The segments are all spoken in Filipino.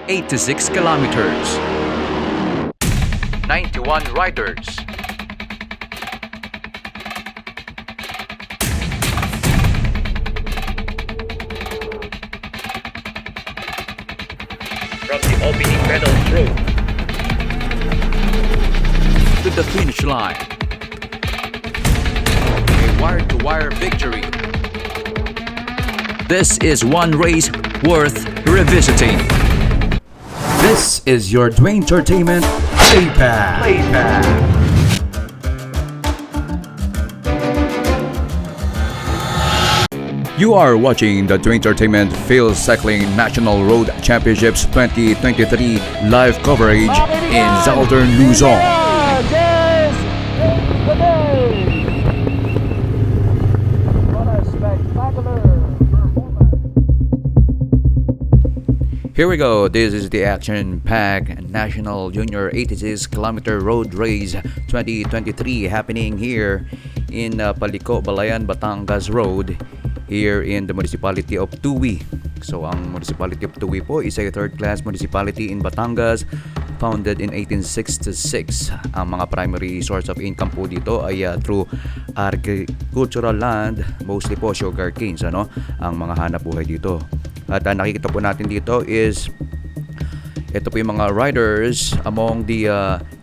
86 kilometers. 91 riders. From the opening medal throw To the finish line. A wire-to-wire victory. This is one race worth revisiting. This is your Dwayne Entertainment Playback. You are watching the Dwayne Entertainment Field Cycling National Road Championships 2023 live coverage in Southern Luzon. Cheers! Good day! What a spectacular performance! Here we go. This is the action-packed National Junior 86 Kilometer Road Race 2023 happening here in Paliko, Balayan, Batangas Road here in the municipality of Tuwi. So ang municipality of Tuwi po is a third-class municipality in Batangas, founded in 1866. Ang mga primary source of income po dito ay through agricultural land, mostly po sugar canes, ang mga hanap buhay dito. At nakikita po natin dito is ito po yung mga riders among the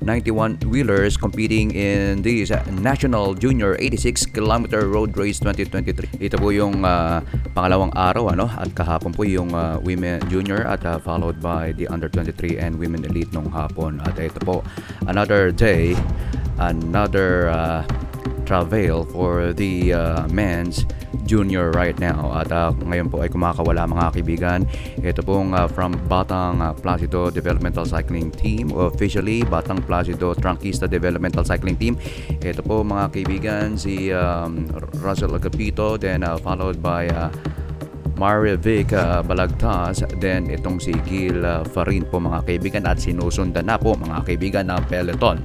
91 wheelers competing in this National Junior 86 Kilometer Road Race 2023. Ito po yung pangalawang araw, at kahapon po yung women junior at followed by the under 23 and women elite nung hapon. At ito po another day, another travel for the men's junior right now. At ngayon po ay kumakawala mga kaibigan. Ito pong from Batang Placido Developmental Cycling Team, officially Batang Placido Trangkista Developmental Cycling Team. Ito po mga kaibigan si Russell Agapito, then followed by Maria Vic Balagtas, then itong si Gil Farin po mga kaibigan, at sinusundan na po mga kaibigan ng peloton.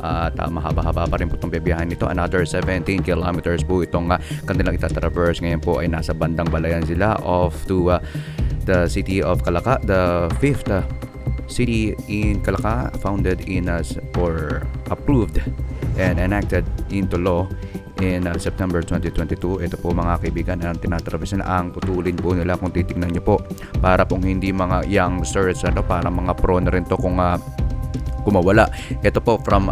At mahaba-haba pa rin po itong bibiyahan nito. Another 17 kilometers po itong kanilang itatraverse. Ngayon po ay nasa bandang Balayan sila, off to the city of Calaca, the 5th city in Calaca, founded in or approved and enacted into law in September 2022. Ito po mga kaibigan ang tinatraverse na ang tutulin po nila kung titignan nyo po. Para pong hindi mga youngsters, para mga pro na rin to kung kumawala. Ito po from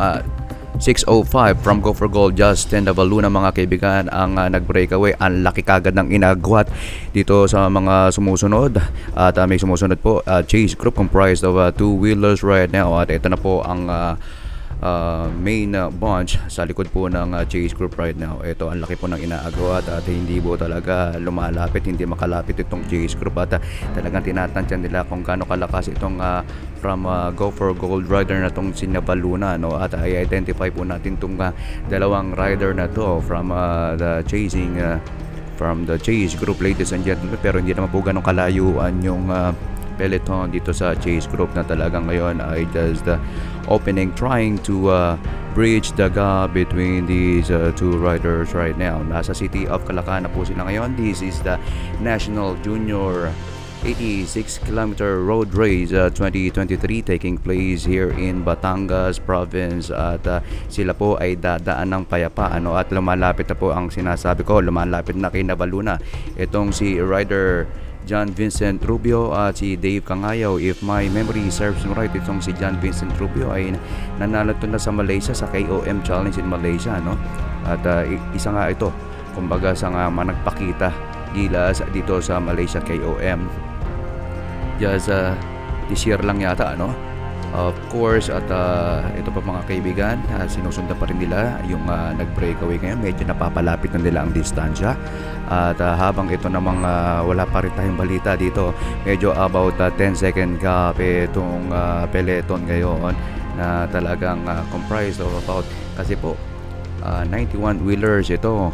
6:05 from Go for Gold, Justin Navaluna mga kaibigan ang nag-breakaway. Ang laki kagad ng inagwat dito sa mga sumusunod. At may sumusunod po Chase Group comprised of two wheelers right now. At ito na po ang main bunch sa likod po ng Chase Group right now. Ito ang laki po ng inaagwat at hindi po talaga lumalapit, hindi makalapit itong Chase Group. At talagang tinatansyan nila kung gaano kalakas itong from Go for Gold rider na itong si Navaluna, at i-identify po natin itong dalawang rider na to from the chasing from the Chase Group, ladies and gentlemen. Pero hindi naman po ganun kalayuan yung peloton dito sa Chase Group na talagang ngayon ay just opening, trying to bridge the gap between these two riders right now. Nasa city of Calaca na po sila ngayon. This is the National Junior 86 Kilometer Road Race 2023 taking place here in Batangas Province. At sila po ay dadaan ng payapa, at lumalapit na po ang sinasabi ko, lumalapit na kay Navaluna itong si rider John Vincent Rubio at si Dave Kangayaw. If my memory serves me right, itong si John Vincent Rubio ay nanalo na sa Malaysia sa KOM Challenge in Malaysia, At isa nga ito, kumbaga sa nga managpakita gilas dito sa Malaysia KOM. Just this year lang yata, Of course, at ito pa mga kaibigan, sinusundan pa rin nila yung nag-breakaway ngayon. Medyo napapalapit na nila ang distansya. At habang ito namang wala pa rin tayong balita dito, medyo about 10 second gap itong peloton ngayon na talagang comprised of about, kasi po 91 wheelers ito,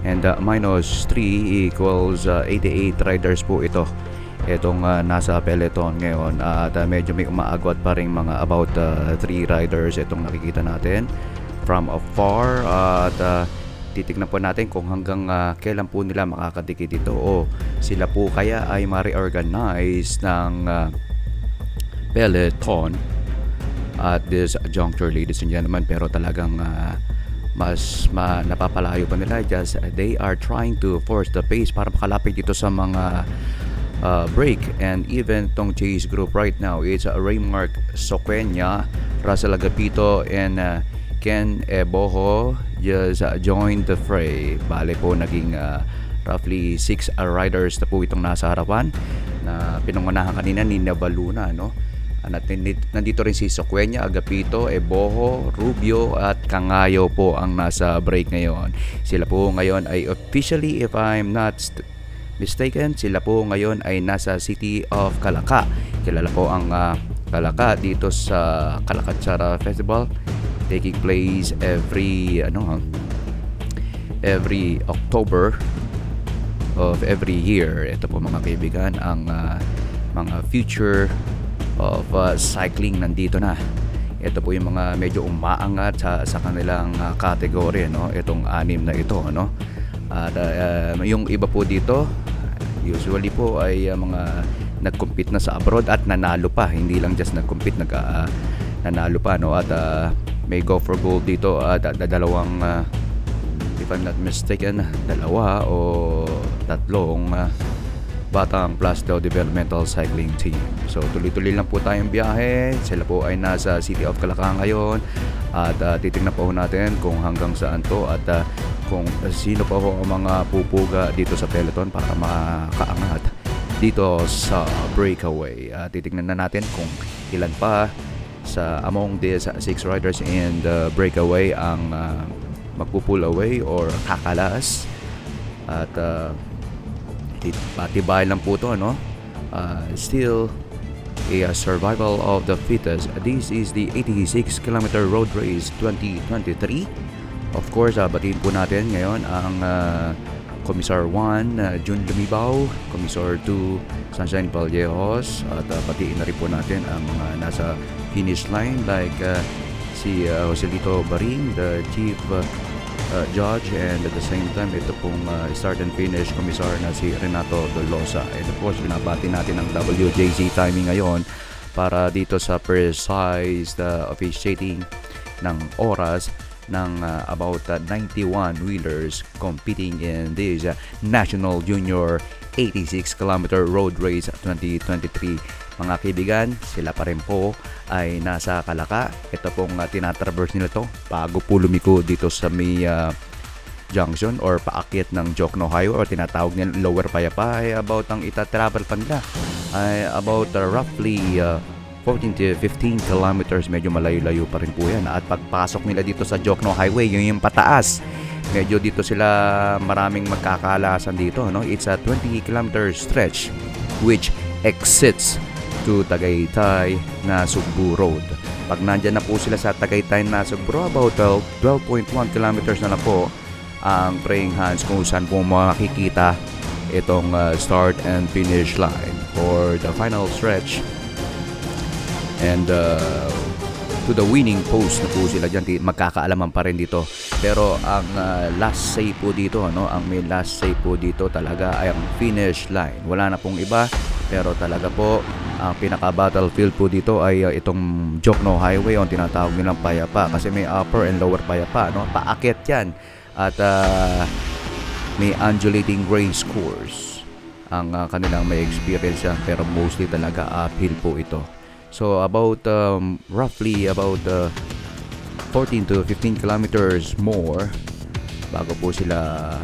and minus 3 equals 88 riders po itong nasa peloton ngayon. At medyo may umaagwat pa rin mga about 3 riders itong nakikita natin from afar. At titignan po natin kung hanggang kailan po nila makakadikit ito, o sila po kaya ay ma-reorganize ng peloton at this juncture, ladies and gentlemen. Pero talagang napapalayo pa nila. Just they are trying to force the pace para makalapit dito sa mga break. And even tong chase group right now, it's Raymark Soqueña, Russell Agapito, and Ken Eboho just joined the fray. Bale po naging roughly 6 riders na po itong nasa harapan na pinangunahan kanina ni Navaluna, no? At nandito rin si Soqueña, Agapito, Eboho, Rubio at Cangayo po ang nasa break ngayon. Sila po ngayon ay officially, if I'm not mistaken, sila po ngayon ay nasa City of Calaca. Kilala po ang Calaca dito sa Calacatsara Festival, taking place every October of every year. Ito po mga kaibigan, ang mga future of cycling nandito na. Ito po yung mga medyo umaangat sa kanilang category, no? Itong 6 na ito, no? At yung iba po dito usually po ay mga nag-compete na sa abroad at nanalo pa, hindi lang just nag-compete, nanalo pa, no? At may go for gold dito at dalawang if I'm not mistaken, 2 o 3 Batang Plasto Developmental Cycling Team. So tuloy-tuloy lang po tayong biyahe. Sila po ay nasa City of Calaca ngayon at titingnan po natin kung hanggang saan to at kung sino pa ho ang mga pupuga dito sa peloton para makaangat dito sa breakaway. Titingnan na natin kung ilan pa sa among these 6 riders in the breakaway ang magpupull away or kakalas. At patibay lang po to, no? Still a survival of the fittest. This is the 86-kilometer road race 2023. Of course, batiin po natin ngayon ang Commissar 1, Jun Lumibaw, Commissar 2, Sunshine Vallejos, at batiin na rin po natin ang mga nasa finish line like si Joselito Baring, the Chief Judge, and at the same time ito pong start and finish Commissar na si Renato Dolosa. And of course, binabati natin ang WJZ timing ngayon para dito sa precise officiating ng oras ng about 91 wheelers competing in this National Junior 86-kilometer road race 2023. Mga kaibigan, sila pa rin po ay nasa Calaca. Ito pong tinatraverse nila to bago po lumiko dito sa may junction or paakyat ng Jokno Highway or tinatawag nila Lower Payapa. Ay about ang itatravel pa nila ay about roughly 14 to 15 kilometers. Medyo malayo-layo pa rin po yan. At pagpasok nila dito sa Jokno Highway, yung pataas, medyo dito sila maraming magkakalasan dito, no? It's a 20-kilometer stretch which exits to Tagaytay na Sugbu Road. Pag nandyan na po sila sa Tagaytay na Sugbu, about 12.1 kilometers na po ang praying hands kung saan po makikita itong start and finish line for the final stretch. And to the winning post na po sila dyan, magkakaalaman pa rin dito. Pero ang last say po dito, no? Ang may last say po dito talaga ay ang finish line. Wala na pong iba, pero talaga po ang pinaka-battlefield po dito ay itong Jokno Highway, ang tinatawag nilang Payapa, kasi may upper and lower Payapa, no? Paakyat yan at may undulating race course ang kanilang may experience yan, pero mostly talaga uphill po ito. So about roughly about 14 to 15 kilometers more bago po sila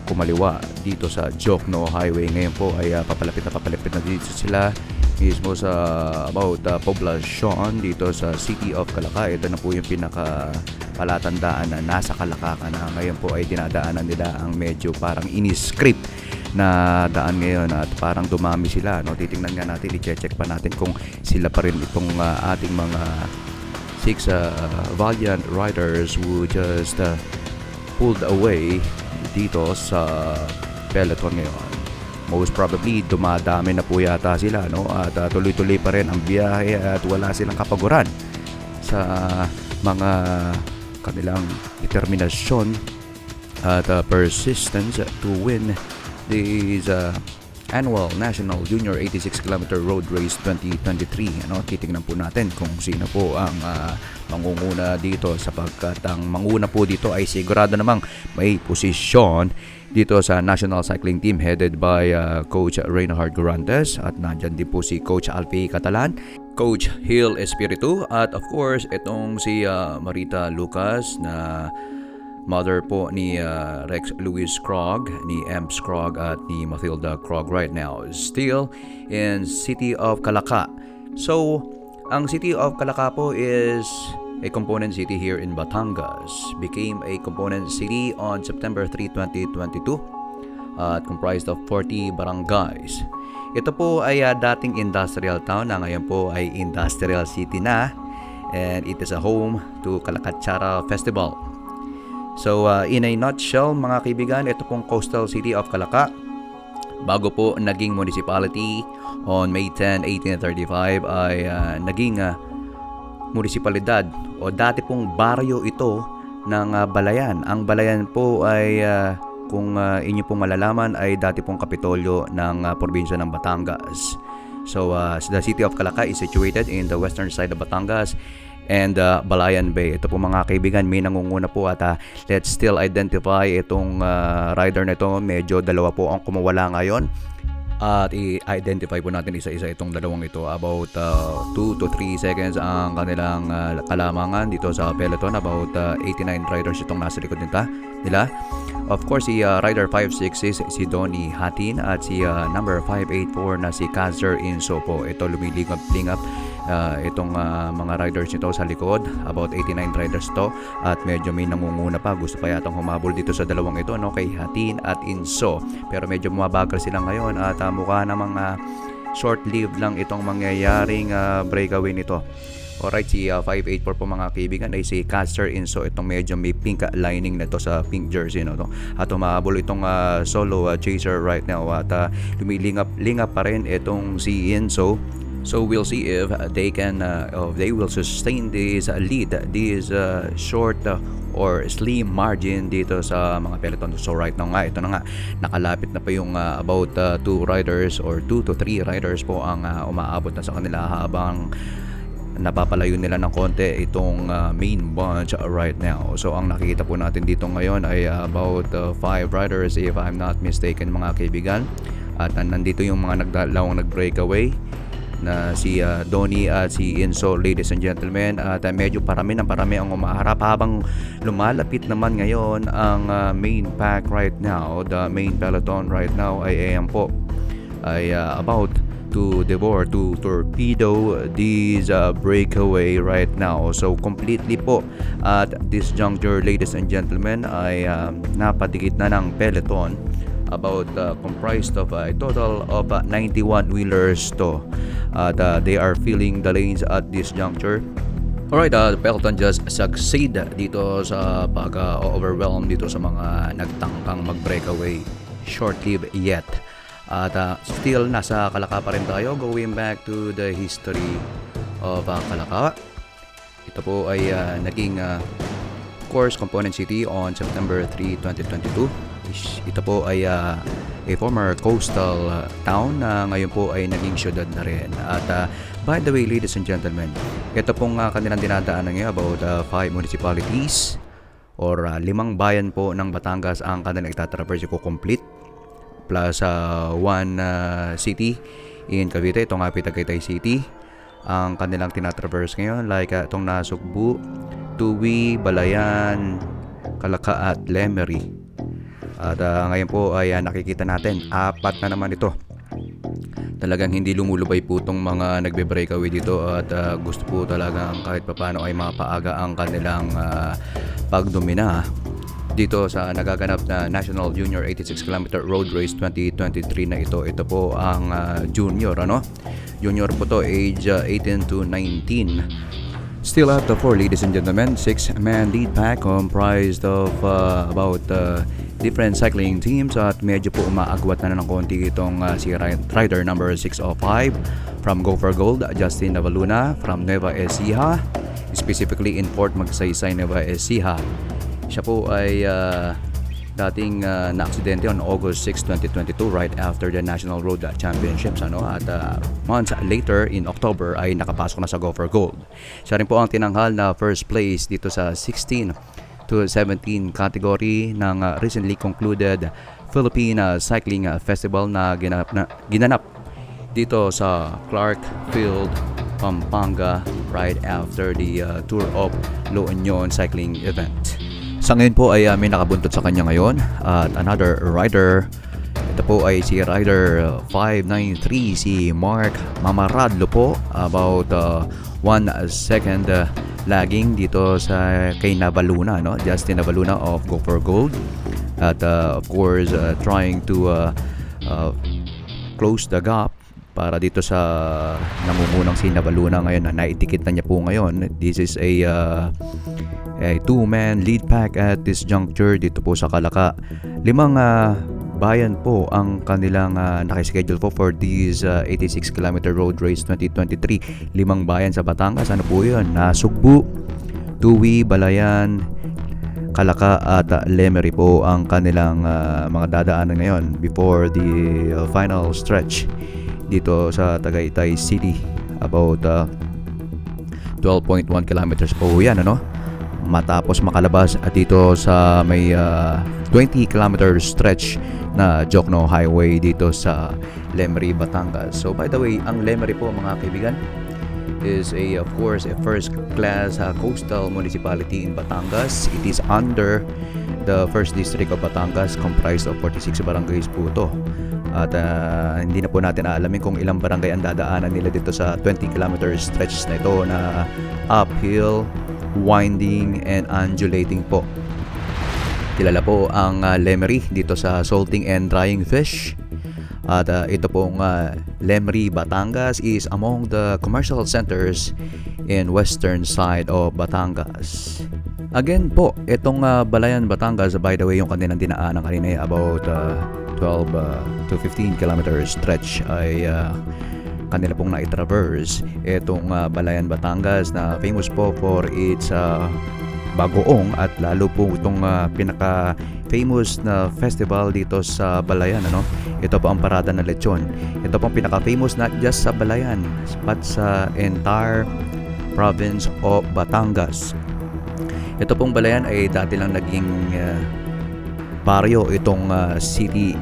kumaliwa dito sa Jokno Highway. Ngayon po ay papalapit na dito sila mismo sa about poblasyon dito sa City of Calaca. Ito na po yung pinaka palatandaan na nasa Calaca ka na. Ngayon po ay dinadaanan nila ang medyo parang in-script na daan ngayon at parang dumami sila, no? Titingnan nga natin, i-check pa natin kung sila pa rin itong ating mga 6 valiant riders who just pulled away dito sa peloton ngayon. Most probably dumadami na po yata sila, no? At tuloy-tuloy pa rin ang biyahe at wala silang kapaguran sa mga kanilang determinasyon at persistence to win these Annual National Junior 86km Road Race 2023. Titingnan po natin kung sino po ang mangunguna dito, sapagkat ang manguna po dito ay sigurado namang may posisyon dito sa National Cycling Team headed by Coach Reinhard Gurantes, at nandyan din po si Coach Alfie Catalan, Coach Hill Espiritu, at of course itong si Marita Lucas na mother po ni Rex Louis Krog, ni Emps Krog at ni Mathilda Krog right now. Still in City of Calaca. So, ang City of Calaca po is a component city here in Batangas. Became a component city on September 3, 2022 at comprised of 40 barangays. Ito po ay dating industrial town na ngayon po ay industrial city na, and it is a home to Calacatsara Festival. So in a nutshell mga kaibigan, ito pong coastal city of Calaca, bago po naging municipality on May 10, 1835 ay naging munisipalidad, o dati pong baryo ito ng Balayan. Ang Balayan po ay kung inyo pong malalaman ay dati pong kapitolyo ng probinsya ng Batangas. So the city of Calaca is situated in the western side of Batangas and Balayan Bay. Ito po mga kaibigan, may nangunguna po at let's still identify itong rider na ito. Medyo dalawa po ang kumawala ngayon. At i-identify po natin isa-isa itong dalawang ito. About 2 to 3 seconds ang kanilang kalamangan dito sa peloton. About 89 riders itong nasa likod nila. Of course, si rider 566 si Donnie Hatin at si number 584 na si Kaiser Inso po. Ito lumilingap-lingap itong mga riders nito sa likod. About 89 riders to, at medyo may nangunguna pa. Gusto pa yatang humabol dito sa dalawang ito, kay Hatin at Inso. Pero medyo mabagal sila ngayon at mukha namang short-lived lang itong mangyayaring breakaway nito. Alright, si 584 po mga kaibigan ay si Kaiser Inso. Itong medyo may pink lining na to sa pink jersey at humahabol itong solo chaser right now, at lumilingap pa rin itong si Inso. So we'll see if they can they will sustain this lead, this short or slim margin dito sa mga peloton. So right now ito na nga, nakalapit na pa yung about 2 riders or 2 to 3 riders po ang umaabot na sa kanila, habang napapalayo nila ng konti itong main bunch right now. So ang nakikita po natin dito ngayon ay about 5 riders if I'm not mistaken mga kaibigan, at nandito yung mga nag-breakaway na si Donnie at si Inso, ladies and gentlemen, at medyo parami ang umaharap, habang lumalapit naman ngayon ang main pack right now. The main peloton right now ay about to devour, to torpedo this breakaway right now. So completely po at this juncture, ladies and gentlemen, ay napadikit na ng peloton. About comprised of a total of 91 wheelers to. They are filling the lanes at this juncture. Alright, the peloton just succeed dito sa pag-overwhelm dito sa mga nagtangkang mag-breakaway. Short-lived yet. At still, nasa Calaca pa rin tayo. Going back to the history of Calaca. Ito po ay naging course component city on September 3, 2022. Ito po ay a former coastal town na ngayon po ay naging syudad na rin. At by the way, ladies and gentlemen, ito pong kanilang dinadaanan ngayon, about 5 municipalities or 5 bayan po ng Batangas ang kanilang itatraverse ko complete, plus 1 city in Cavite, itong Tagaytay City ang kanilang tinatraverse ngayon, like itong Nasugbu, Tuwi, Balayan, Calaca at Lemery. At ngayon po ay nakikita natin 4 na naman ito. Talagang hindi lumulubay po itong mga nagbe-breakaway dito, at gusto po talagang kahit papano ay mapaaga ang kanilang pagdomina dito sa nagaganap na National Junior 86km Road Race 2023 na ito. Ito po ang junior, Junior po to, age 18 to 19. Still at the 4, ladies and gentlemen, 6-man lead pack comprised of about different cycling teams, at medyo po umaagwat na ng konti itong si rider number 605 from Go for Gold, Justin Navaluna from Nueva Ecija, specifically in Fort Magsaysay, Nueva Ecija. Siya po ay dating na-aksidente on August 6, 2022 right after the National Road Championships at months later in October ay nakapasok na sa Go for Gold. Siya rin po ang tinanghal na first place dito sa 16 to 17 category ng recently concluded Philippine Cycling Festival na ginanap dito sa Clark Field, Pampanga right after the Tour of La Union cycling event. Sa ngayon po ay may nakabuntot sa kanya ngayon at another rider. Ito po ay si rider 593, si Mark Mamaradlo po, about 1 second lagging dito sa kay Navaluna, Justin Navaluna of Go for Gold. At of course trying to close the gap para dito sa namumunang si Navaluna ngayon na naitikit na niya po ngayon. This is a two-man lead pack at this juncture dito po sa Kalaka. 5 bayan po ang kanilang nakaschedule po for this 86km road race 2023. 5 bayan sa Batangas. Ano po yun? Nasugbu, Tuwi, Balayan, Kalaka at Lemery po ang kanilang mga dadaanan ngayon before the final stretch dito sa Tagaytay City. About 12.1 kilometers po yan, matapos makalabas at dito sa may 20 kilometer stretch na Jokno Highway dito sa Lemery, Batangas. So by the way, ang Lemery po mga kaibigan is of course a first class coastal municipality in Batangas. It is under the 1st district of Batangas, comprised of 46 barangays po ito. At hindi na po natin aalamin kung ilang barangay ang dadaanan nila dito sa 20 kilometer stretch na ito na uphill, winding and undulating po. Kilala po ang Lemery dito sa salting and drying fish. At ito pong Lemery, Batangas is among the commercial centers in western side of Batangas. Again po, itong Balayan, Batangas, by the way, yung kanilang dinaanan kanina about 12 to 15 kilometer stretch ay kanila pong na-traverse. Itong Balayan, Batangas na famous po for its bagoong at lalo po itong pinaka-famous na festival dito sa Balayan. Ito po ang Parada ng Lechon. Ito po ang pinaka-famous not just sa Balayan but sa entire province of Batangas. Ito pong Balayan ay dati lang naging baryo itong city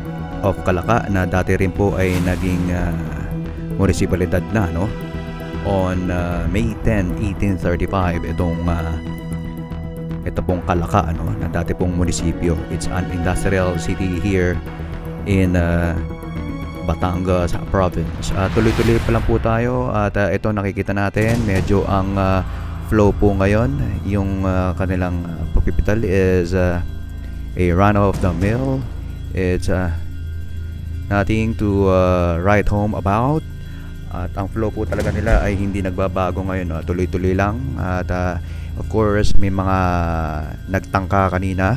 of Kalaka na dati rin po ay naging munisipalidad na on May 10, 1835 ito pong Kalaka na dati pong munisipyo. It's an industrial city here in Batangas province. Tuloy-tuloy pa lang po tayo at ito nakikita natin medyo ang flow po ngayon. Yung kanilang pagpipital is a run of the mill. It's nothing to write home about. At ang flow po talaga nila ay hindi nagbabago ngayon. Tuloy-tuloy lang. At of course may mga nagtangka kanina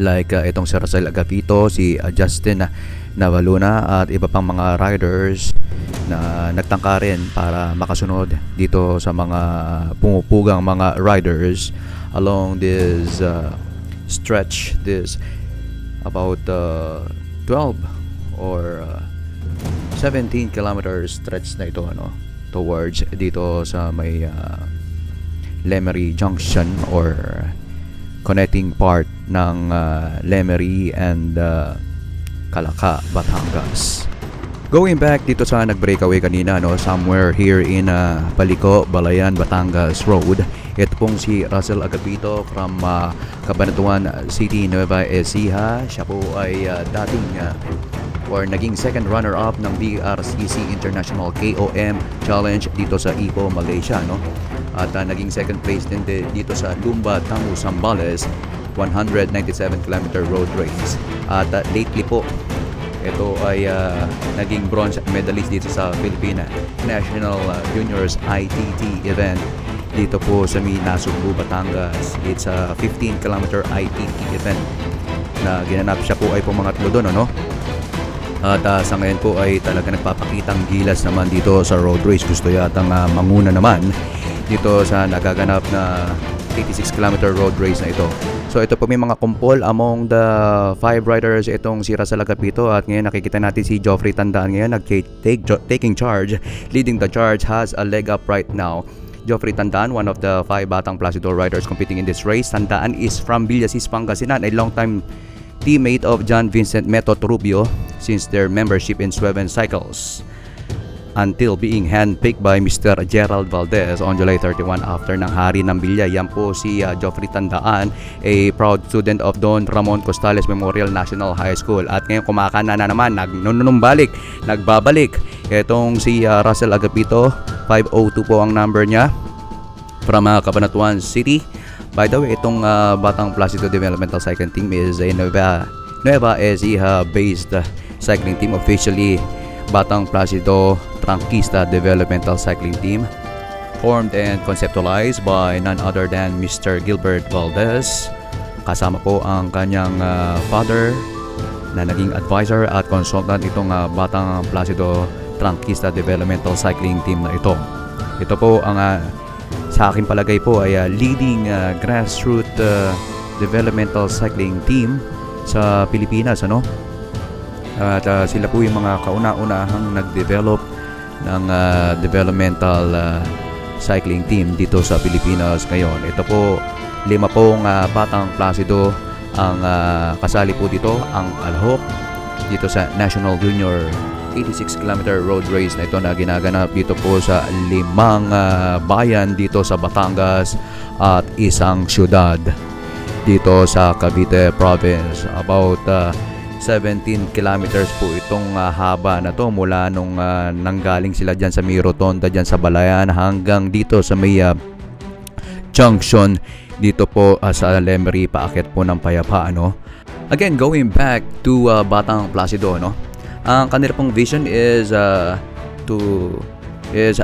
like itong si Russell Agapito, si Justin Navaluna at iba pang mga riders na nagtangka rin para makasunod dito sa mga pumupugang mga riders along this stretch, this about 12 or 17 kilometer stretch na ito towards dito sa may Lemery Junction or connecting part ng Lemery and Kalaka, Batangas. Going back dito sa nag-breakaway kanina somewhere here in Paliko, Balayan, Batangas Road. Ito pong si Russell Agapito from Cabanatuan City, Nueva Ecija. Siya po ay dating or naging second runner-up ng BRCC International KOM Challenge dito sa Ipoh, Malaysia. At naging second place din dito sa Lumba Tangu Zambales 197 km road race. At lately po ito ay naging bronze medalist dito sa Philippine National Juniors ITT event dito po sa Nasugbu, Batangas. It's a 15 km ITT event na ginanap. Siya po ay pumangatlo doon at sa ngayon po ay talaga nagpapakitang gilas naman dito sa road race. Gusto yatang manguna naman dito sa nagaganap na 86-kilometer road race na ito. So ito po may mga kumpol among the 5 riders itong si Russell Agapito, at ngayon nakikita natin si Geoffrey Tandaan ngayon taking charge, leading the charge, has a leg up right now. Geoffrey Tandaan, one of the 5 Batang Placido riders competing in this race. Tandaan is from Villasis, Pangasinan, a long-time teammate of John Vincent Metot Rubio since their membership in Sweven Cycles, until being handpicked by Mr. Gerald Valdez on July 31 after ng Hari ng Villa. Yan po si Geoffrey Tandaan, a proud student of Don Ramon Costales Memorial National High School. At ngayon kumakana na naman, nagbabalik. Itong si Russell Agapito, 502 po ang number niya, from Cabanatuan City. By the way, itong Batang Placido Developmental Cycling Team is a Nueva Ecija based cycling team, officially Batang Placido Tranquista Developmental Cycling Team, formed and conceptualized by none other than Mr. Gilbert Valdez. Kasama po ang kanyang father na naging advisor at consultant itong Batang Placido Tranquista Developmental Cycling Team na ito. Ito po ang sa aking palagay po ay leading grassroots developmental cycling team sa Pilipinas, ano? At sila po yung mga kauna-unahang nag-develop ng developmental cycling team dito sa Pilipinas ngayon. Ito po, 5 pong Batang Placido ang kasali po dito, ang alhok dito sa National Junior 86-kilometer road race na ito na ginaganap dito po sa 5 bayan dito sa Batangas at isang syudad dito sa Cavite Province. About 17 kilometers po itong haba na to, mula nung nanggaling sila dyan sa may rotonda dyan sa Balayan hanggang dito sa may junction dito po sa Lemery, paakyat po ng Payapa, ano. Again, going back to Batang Placido, no, ang kanila pong vision is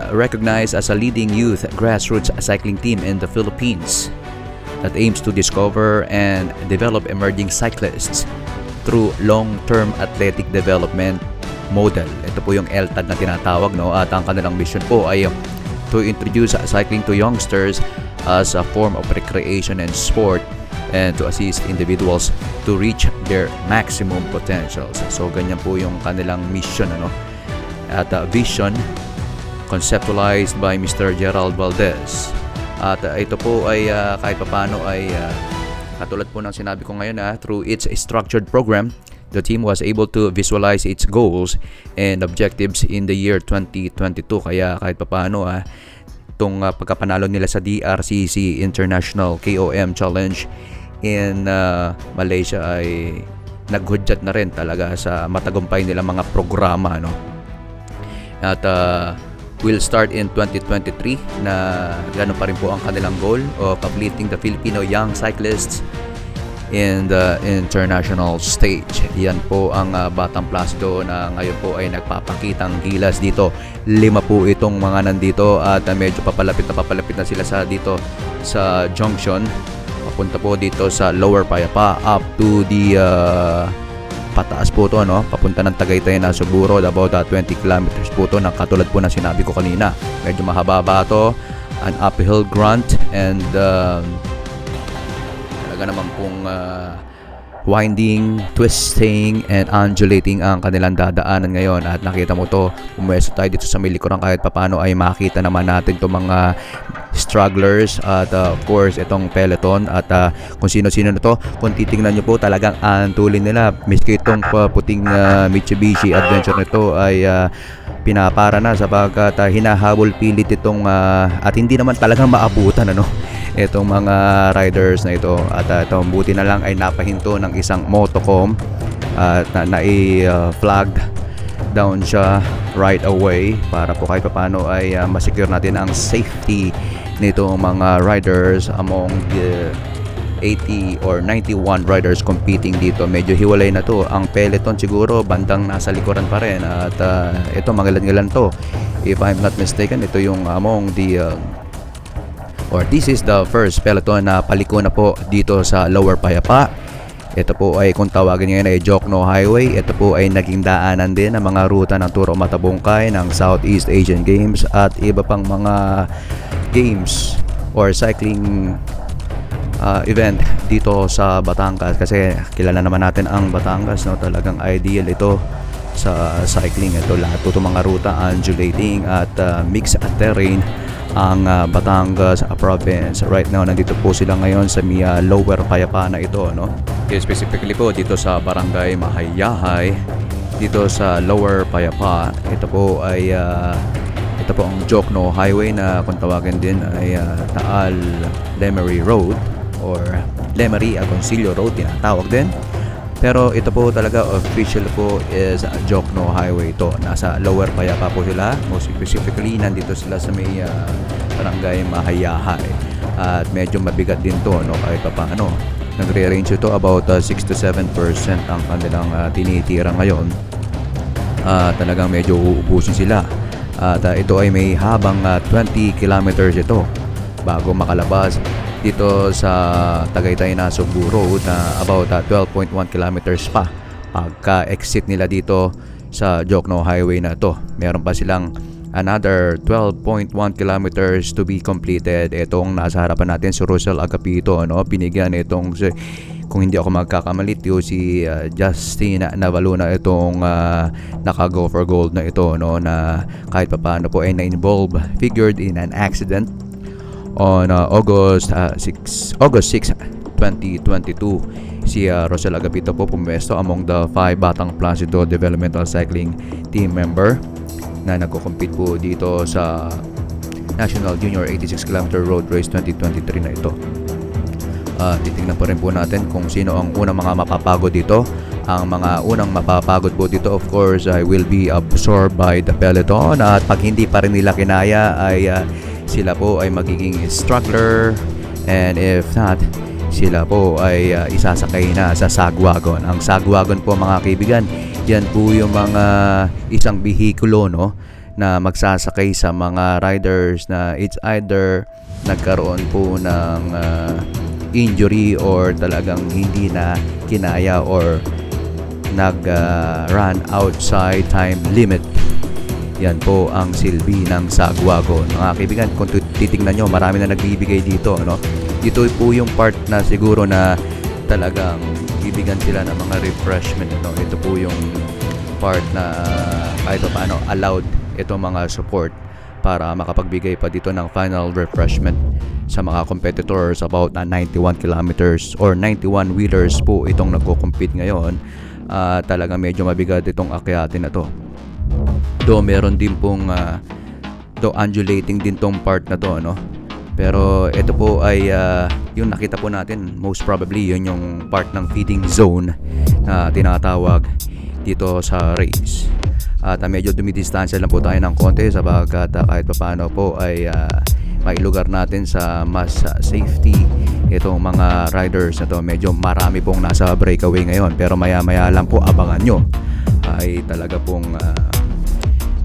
recognized as a leading youth grassroots cycling team in the Philippines that aims to discover and develop emerging cyclists through long-term athletic development model. Ito po yung LTAD na tinatawag, no? At ang kanilang mission po ay to introduce cycling to youngsters as a form of recreation and sport, and to assist individuals to reach their maximum potentials. So ganyan po yung kanilang mission, ano? At vision conceptualized by Mr. Gerald Valdez. At ito po ay kahit papano ay katulad po ng sinabi ko ngayon, through its structured program, the team was able to visualize its goals and objectives in the year 2022. Kaya kahit papaano, itong pagkapanalo nila sa DRCC International KOM Challenge in Malaysia ay naghudyat na rin talaga sa matagumpay nila mga programa, no? At will start in 2023 na gano'n pa rin po ang kanilang goal of completing the Filipino young cyclists in the international stage. Yan po ang Batang Placido na ngayon po ay nagpapakitang gilas dito. 5 po itong mga nandito at medyo papalapit na sila sa dito sa junction. Papunta po dito sa Lower Payapa up to the pataas po to, no? Papunta ng Tagaytay na Suburo, about 20 kilometers po to, na katulad po na sinabi ko kanina. Medyo mahaba to, an uphill grunt, and talaga naman pong winding, twisting, and undulating ang kanilang dadaanan ngayon. At nakita mo to, pumwesto tayo dito sa may likuran, kahit papano ay makita naman natin itong mga strugglers at of course itong peloton at kung sino-sino na to. Kung titingnan nyo po, talagang antulin nila. Miski itong puting Mitsubishi Adventure nito ay pinapara na sapagkat hinahabol pilit itong at hindi naman talagang maabutan, ano, itong mga riders na ito. At itong buti na lang ay napahinto ng isang motocom at na-flag down siya right away para po kahit paano ay masecure natin ang safety nito mga riders among the 80 or 91 riders competing dito. Medyo hiwalay na to. Ang peloton siguro bandang nasa likuran pa rin at ito mangilan-ngilan to. If I'm not mistaken, ito yung among the or this is the first peloton na paliko na po dito sa Lower Payapa. Ito po ay kung tawagin ngayon ay Jokno Highway. Ito po ay naging daanan din ng mga ruta ng Turo Matabungkay, ng Southeast Asian Games at iba pang mga games or cycling event dito sa Batangas, kasi kilala naman natin ang Batangas, no? Talagang ideal ito sa cycling. Ito lahat po itong mga ruta, undulating at mixed terrain ang Batangas province. Right now nandito po sila ngayon sa Lower Payapa na ito, no? Specifically po dito sa Barangay Mahayahay, dito sa Lower Payapa. Ito po ay ito po ang Jokno Highway na kung tawagin din ay Taal Lemery Road or Lemery Agoncillo Road tinatawag din. Pero ito po talaga official po is Jokno Highway ito. Nasa Lower Payapa po sila. Most specifically nandito sila sa may Barangay Mahayahay. At medyo mabigat din to, no, kahit pa paano. Nagre-range ito about 6 to 7% ang kanilang tinitira ngayon. Talagang medyo uubusin sila. At ito ay may habang 20 kilometers ito bago makalabas dito sa Tagaytay na Subu Road na about 12.1 kilometers pa pagka-exit nila dito sa Jokno Highway na to. Meron pa silang another 12.1 kilometers to be completed. Itong nasa harapan natin si Rosel Agapito, no? Binigyan itong kung hindi ako magkakamali si Justin Navaluna itong naka-go for gold na ito, no? Na kahit papaano po ay na-involve, figured in an accident on August 6, 2022. Si Rosel Agapito po pumesto among the 5 Batang Placido Developmental Cycling Team member na nagko-compete po dito sa National Junior 86 Km Road Race 2023 na ito. Titingnan pa rin po natin kung sino ang unang mga mapapagod dito. Ang mga unang mapapagod po dito, of course, will be absorbed by the peloton. At pag hindi pa rin nila kinaya ay sila po ay magiging struggler, and if not, sila po ay isasakay na sa sagwagon. Ang sagwagon po, mga kaibigan, yan po yung mga isang bihikulo, no, na magsasakay sa mga riders na it's either nagkaroon po ng injury or talagang hindi na kinaya or nag-run outside time limit. Yan po ang silbi ng sagwagon. Mga kaibigan, kung titingnan nyo, marami na nagbibigay dito, no? Dito po yung part na siguro na talagang bibigyan sila ng mga refreshment, no? Ito po yung part na kahit paano allowed itong mga support para makapagbigay pa dito ng final refreshment sa mga competitors. About 91 kilometers or 91 wheelers po itong nagko-compete ngayon. Talagang medyo mabigat itong akyatin na to. Do meron din pong undulating din tong part na to, no? Pero ito po ay yung nakita po natin, most probably yun yung part ng feeding zone na tinatawag dito sa race. At medyo dumidistansya lang po tayo ng konti sapagkat kahit paano po ay mailugar natin sa mas safety itong mga riders na to. Medyo marami pong nasa breakaway ngayon, pero maya maya lang po abangan nyo ay talaga pong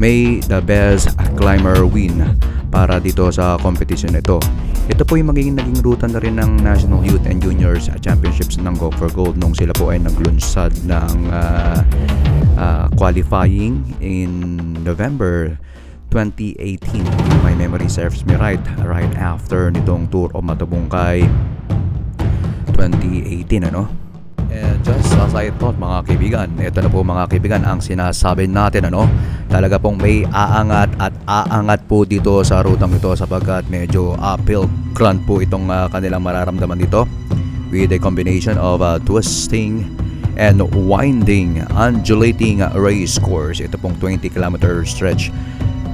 may the best climber win para dito sa competition ito. Ito po yung naging ruta na rin ng National Youth and Juniors Championships ng Go for Gold nung sila po ay naglunsad ng qualifying in November 2018. My memory serves me right after nitong Tour of Matabungkay 2018, ano? And just as I thought, mga kaibigan, ito na po mga kaibigan ang sinasabi natin, ano? Talaga pong may aangat po dito sa rutang ito sapagkat medyo uphill grunt po itong kanilang mararamdaman dito with a combination of twisting and winding, undulating race course. Ito pong 20 km stretch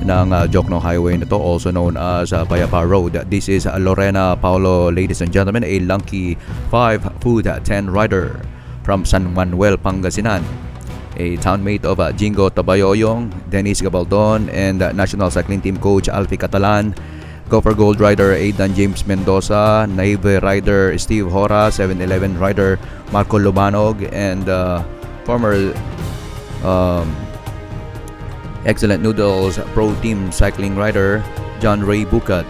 ng Jokno Highway na to, also known as Payapa Road. This is Lorena Paulo, ladies and gentlemen, a lanky 5'10" rider from San Manuel, Pangasinan, a townmate of Jingo Tabayoyong, Dennis Gabaldon, and National Cycling Team coach Alfie Catalan, Go for Gold rider Aidan James Mendoza, Naive rider Steve Hora, 7-Eleven rider Marco Lubanog, and former Excellent Noodles Pro Team cycling rider John Ray Bucat.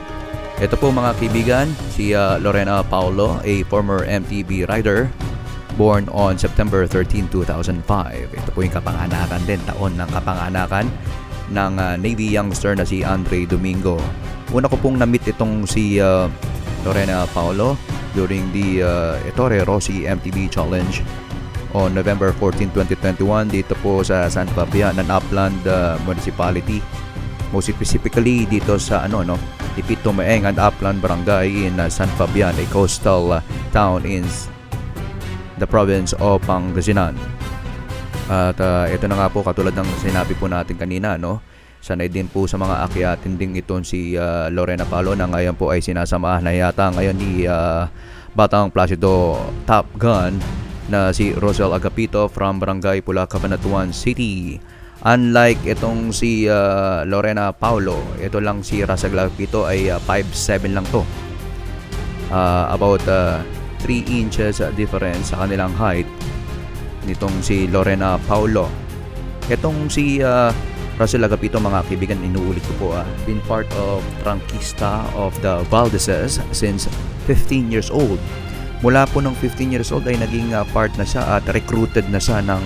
Ito po mga kaibigan, si Lorena Paulo, a former MTB rider, born on September 13, 2005. Ito po yung kapanganakan din, taon ng kapanganakan ng Navy youngster na si Andre Domingo. Una ko pong na-meet itong si Lorena Paulo during the Ettore Rossi MTB Challenge on November 14, 2021 dito po sa San Fabian ng Upland Municipality. Most specifically dito sa Ipito Maeng and Upland Barangay in San Fabian, a coastal town in the province of Pangasinan. At ito na nga po, katulad ng sinabi po natin kanina, sanay din po sa mga akyatin ding itong si Lorena Paulo na ngayon po ay sinasamahan na yata ngayon ni Batang Placido Top Gun na si Rosel Agapito from Barangay Pula, Cabanatuan City. Unlike itong si Lorena Paulo, ito lang si Rosel Agapito ay 5'7 lang to. About 3 inches difference sa kanilang height nitong si Lorena Paulo. Itong si Rosel Agapito, mga kaibigan, inuulit ko po, been part of Trangkista of the Valdezes since 15 years old. Mula po ng 15 years old ay naging part na siya at recruited na siya ng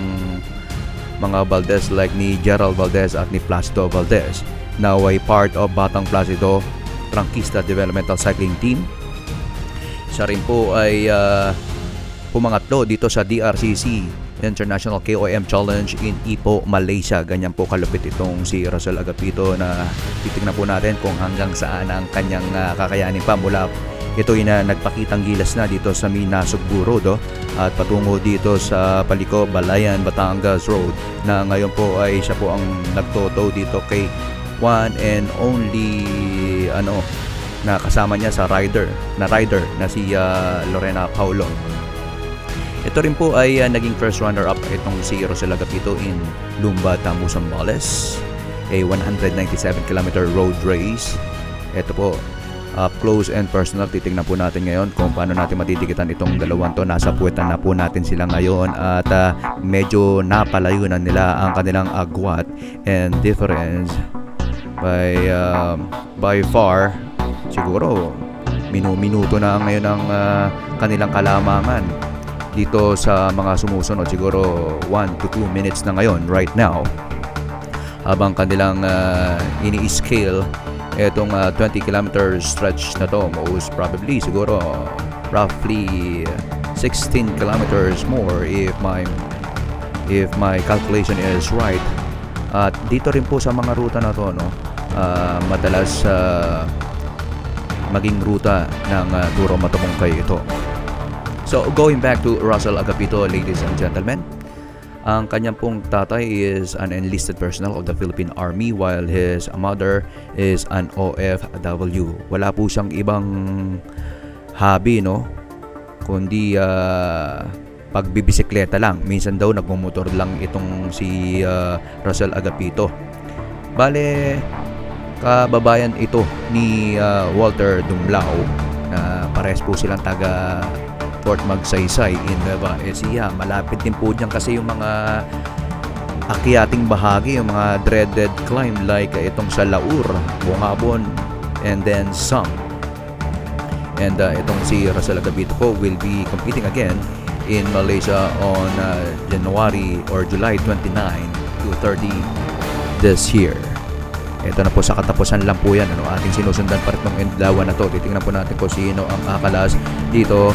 mga Valdez like ni Gerald Valdez at ni Placido Valdez. Now ay part of Batang Placido Trangkista Developmental Cycling Team. Siya rin po ay pumangatlo dito sa DRCC International KOM Challenge in Ipoh, Malaysia. Ganyan po kalupit itong si Rosel Agapito na titignan po natin kung hanggang saan ang kanyang kakayanin pa. Mula ito na nagpakitang gilas na dito sa Minasugbu Road at patungo dito sa Paliko, Balayan, Batangas Road, na ngayon po ay siya po ang nagtotow dito kay one and only na kasama niya sa rider na si Lorena Paulo. Ito rin po ay naging first runner-up itong si Rosel Agapito in Lumba, Zambales, a 197-kilometer road race. Ito po, up close and personal, titignan po natin ngayon kung paano natin matitikitan itong dalawang to. Nasa puwetan na po natin sila ngayon at medyo napalayo na nila ang kanilang agwat and difference by far. Siguro minuto na ngayon ang kanilang kalamangan dito sa mga sumusunod. Siguro 1 to 2 minutes na ngayon right now, habang kanilang ini-scale itong 20 kilometer stretch na to. Most probably siguro roughly 16 kilometers more if my calculation is right. At dito rin po sa mga ruta na to, madalas maging ruta ng Turo Matubungkay ito. So going back to Rosel Agapito, ladies and gentlemen, ang kanyang pong tatay is an enlisted personnel of the Philippine Army while his mother is an OFW. Wala po siyang ibang hobby, kundi pagbibisikleta lang. Minsan daw nagmumotor lang itong si Rosel Agapito. Bale, kababayan ito ni Walter Dumlao na parehas po silang taga Port Magsaysay in Nueva Ecija. Malapit din po dyan kasi yung mga akyating bahagi, yung mga dreaded climb like itong sa Laur, Bungabon, and then Sam. And itong si Rosel Agapito po will be competing again in Malaysia on January or July 29 to 30 this year. Ito na po sa katapusan lang po yan. Ating sinusundan pa rin ng endlawan na to. Titingnan po natin kung sino ang kakalas dito.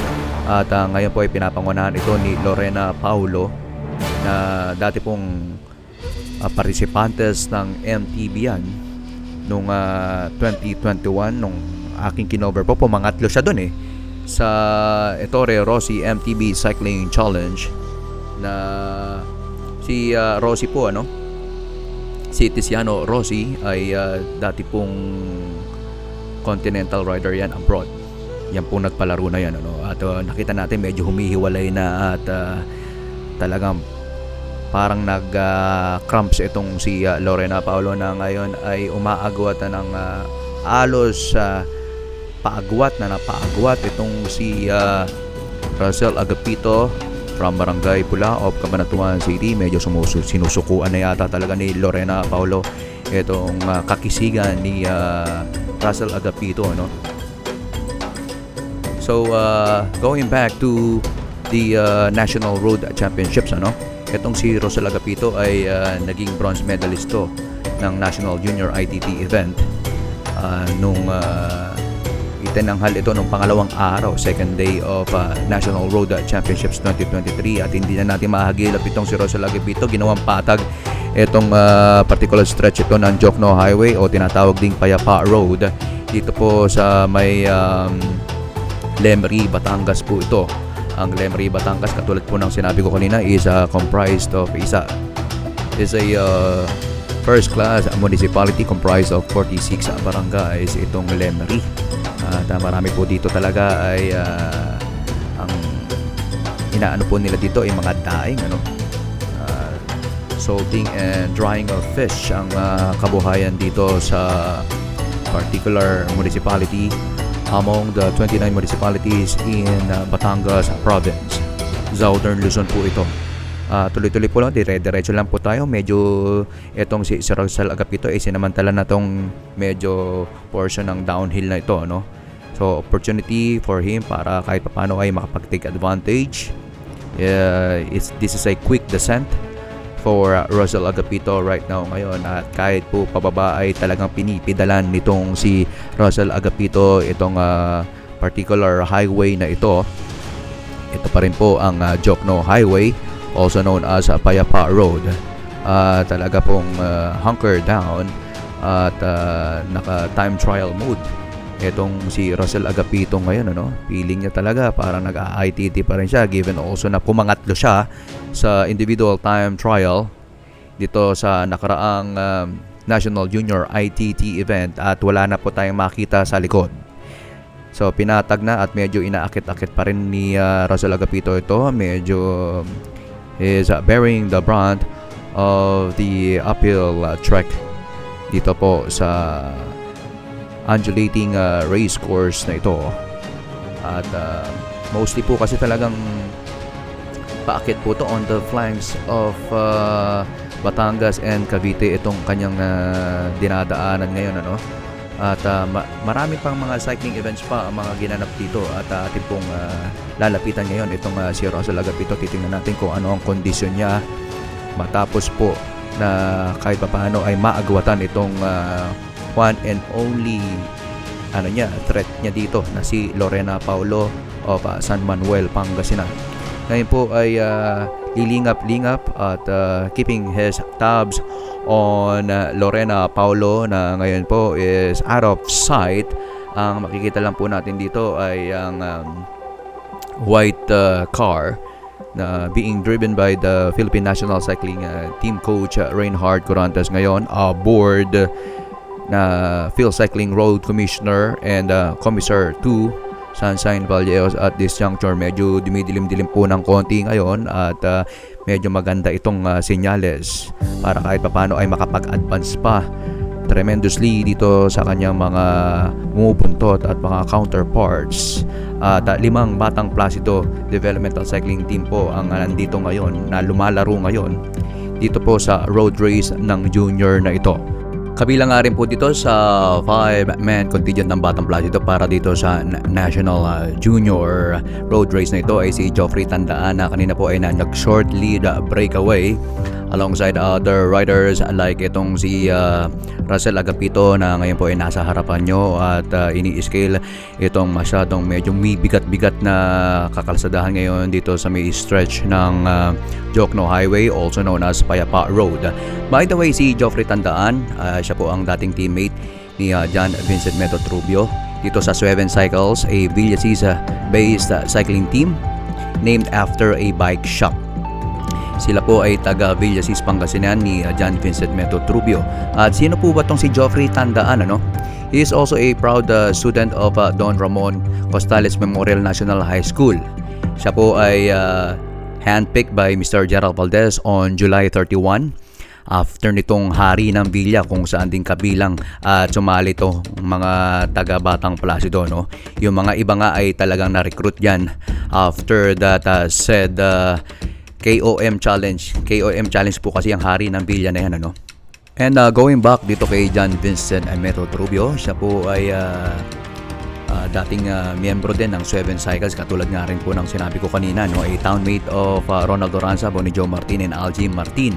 At ngayon po ay pinapangunahan ito ni Lorena Paulo na dati pong participantes ng MTB yan nung 2021 nung aking kinover po. Pumangatlo siya dun sa Ettore Rossi MTB Cycling Challenge na si Rossi po si Tiziano Rossi ay dati pong continental rider yan abroad. Yan po nagpalaro na yan at nakita natin medyo humihiwalay na at talagang parang nag-cramps itong si Lorena Paulo na ngayon ay umaagwat na ng alos paagwat itong si Rosel Agapito from Barangay Pula of Cabanatuan City. Medyo sinusukuan na yata talaga ni Lorena Paulo itong kakisigan ni Rosel Agapito, So going back to the National Road Championships, itong si Rosel Agapito ay naging bronze medalist ng National Junior ITT event nung Itinanghal ito nung pangalawang araw, second day of National Road Championships 2023, at hindi na natin mahagilap itong si Rosel Agapito. Ginawang patag itong particular stretch ito ng Jokno Highway o tinatawag ding Payapa Road dito po sa may Lemery, Batangas po ito. Ang Lemery, Batangas, katulad po ng sinabi ko kanina, is comprised of a first class municipality comprised of 46 barangays itong Lemery. At marami po dito talaga ay ang inaano po nila dito ay mga daing, salting and drying of fish ang kabuhayan dito sa particular municipality among the 29 municipalities in Batangas Province. Southern Luzon po ito. Tuloy-tuloy po lang, dire-diretso lang po tayo. Medyo itong si Rosel Agapito ay sinamantala na tong medyo portion ng downhill na ito, no? So opportunity for him para kahit paano ay makapag-take advantage. This is a quick descent for Rosel Agapito right now ngayon, at kahit po pababa ay talagang pinipidalan nitong si Rosel Agapito itong particular highway na ito. Ito pa rin po ang Jokno Highway, also known as Payapa Road. Talaga pong hunker down at naka time trial mode itong si Rosel Agapito ngayon, feeling niya talaga parang nag-ITT pa rin siya, given also na pumangatlo siya sa individual time trial dito sa nakaraang National Junior ITT event, at wala na po tayong makita sa likod. So pinatag na at medyo inaakit-akit pa rin ni Rosel Agapito ito. Medyo is bearing the brunt of the uphill trek dito po sa undulating race course na ito. At mostly po kasi talagang paakit po to on the flanks of Batangas and Cavite itong kanyang dinadaanan ngayon, At marami pang mga cycling events pa ang mga ginanap dito, at atin pong lalapitan ngayon itong si Rosel Agapito. Titingnan natin kung ano ang kondisyon niya matapos po na kahit paano ay maagwatan itong one and only threat niya dito na si Lorena Paulo of San Manuel, Pangasinan. Ngayon po ay lilingap-lingap at keeping his tabs on Lorena Paulo na ngayon po is out of sight. Ang makikita lang po natin dito ay ang white car na being driven by the Philippine National Cycling Team Coach Reinhard Corantes ngayon aboard na Phil Cycling Road Commissioner and Commissar 2 Sunshine Valleos. At this juncture medyo dumidilim-dilim po ng konti ngayon, at medyo maganda itong senyales para kahit papano ay makapag-advance pa tremendously dito sa kanyang mga bumubuntot at mga counterparts. At 5 Batang Placido Developmental Cycling Team po ang nandito ngayon na lumalaro ngayon dito po sa road race ng junior na ito. Kabilang nga rin po dito sa 5-man contingent ng Batang Placido para dito sa National Junior Road Race na ito ay si Geoffrey Tandaan, na kanina po ay nag-short lead breakaway alongside other riders like itong si Rosel Agapito na ngayon po ay nasa harapan nyo, at ini-scale itong masyadong medyo may bigat-bigat na kakalsadahan ngayon dito sa may stretch ng Jokno Highway, also known as Payapa Road. By the way, si Geoffrey Tandaan, siya po ang dating teammate ni John Vincent Meto Trubio dito sa Sueven Cycles, a Villasis-based cycling team named after a bike shop. Sila po ay taga Villasis, Pangasinan ni John Vincent Meto Trubio. At sino po ba tong si Geoffrey Tandaan, He is also a proud student of Don Ramon Costales Memorial National High School. Siya po ay handpicked by Mr. Gerald Valdez on July 31 after nitong hari ng Villa, kung saan din kabilang sumali to mga taga Batang Placido, Yung mga iba nga ay talagang na-recruit yan after that said KOM Challenge. KOM Challenge po kasi ang hari ng Villa na yan, And going back dito kay John Vincent Meto Trubio, siya po ay dating miyembro din ng Sueven Cycles, katulad nga rin po ng sinabi ko kanina, a townmate of Ronald Oranza, Bonnie Joe Martin and Algie Martin.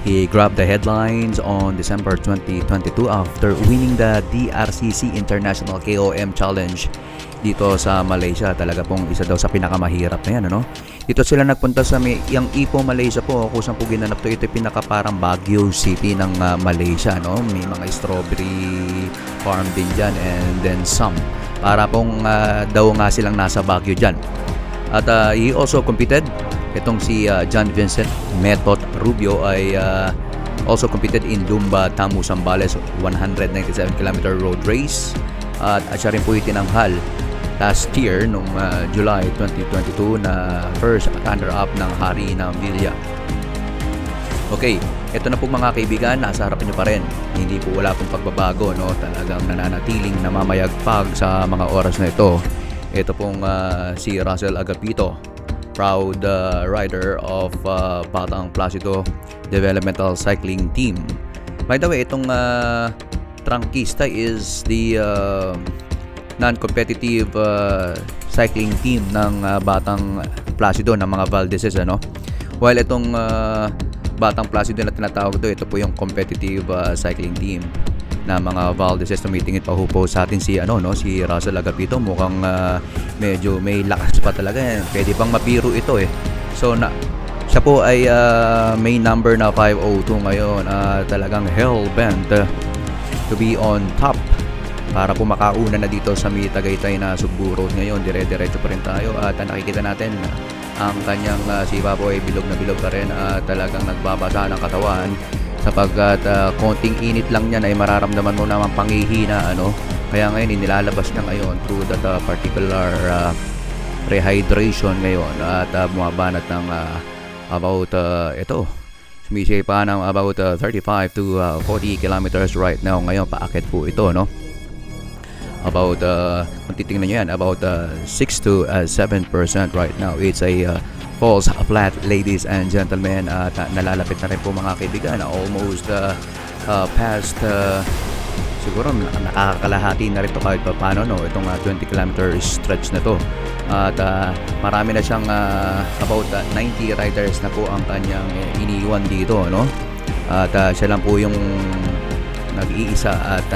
He grabbed the headlines on December 2022 after winning the DRCC International KOM Challenge dito sa Malaysia. Talaga pong isa daw sa pinakamahirap na yan, ano? Dito sila nagpunta sa yung Ipoh, Malaysia po, kung saan po ginanap to. Ito pinaka parang Baguio City ng Malaysia, no? May mga strawberry farm din dyan and then some. Para pong daw nga silang nasa Baguio dyan. At he also competed. Itong si John Vincent Metot Rubio ay also competed in Lumba Tamu Zambales 197km road race. At siya rin po itinanghal last year nung July 2022 na first runner-up ng Hari ng Villa. Okay, ito na po mga kaibigan, nasa harapan nyo pa rin. Hindi po wala pong pagbabago, no? Talagang nananatiling namamayagpag sa mga oras na ito. Ito pong si Russell Agapito, proud rider of Batang Placido Developmental Cycling Team. By the way, itong Trangkista is the non-competitive cycling team ng Batang Placido ng mga Valdeses, ano? While itong Batang Placido na tinatawag ito po yung competitive cycling team na mga Valdeses. Tumitingin pa po sa atin si si Russell Agapito, mukhang medyo may lakas pa talaga. Pwede pang mabiro ito eh. So siya po ay may number na 502 ngayon. Talagang hell-bent to be on top para po makauna na dito sa may Tagaytay na Sugbo Road ngayon. Dire-diretso pa rin tayo at nakikita natin ang kanyang sipa po ay bilog na bilog pa rin at talagang nagbabasa ng katawan sapagkat konting init lang niyan ay mararamdaman mo naman panghihina, ano? Kaya ngayon inilalabas niya ngayon through that particular rehydration ngayon at bumabanat ng about sumisipa ng about 35 to 40 kilometers right now. Ngayon paakit po ito, no? About kung titingnan nyo yan, about 6 to 7% right now. It's a falls flat, ladies and gentlemen. At nalalapit na rin po mga kaibigan, almost past siguro nakakalahati na rin to kahit pa paano, no? Itong 20 kilometer stretch na to. At marami na siyang about 90 riders na po ang kanyang iniwan dito, no? At siya lang po yung nag-iisa at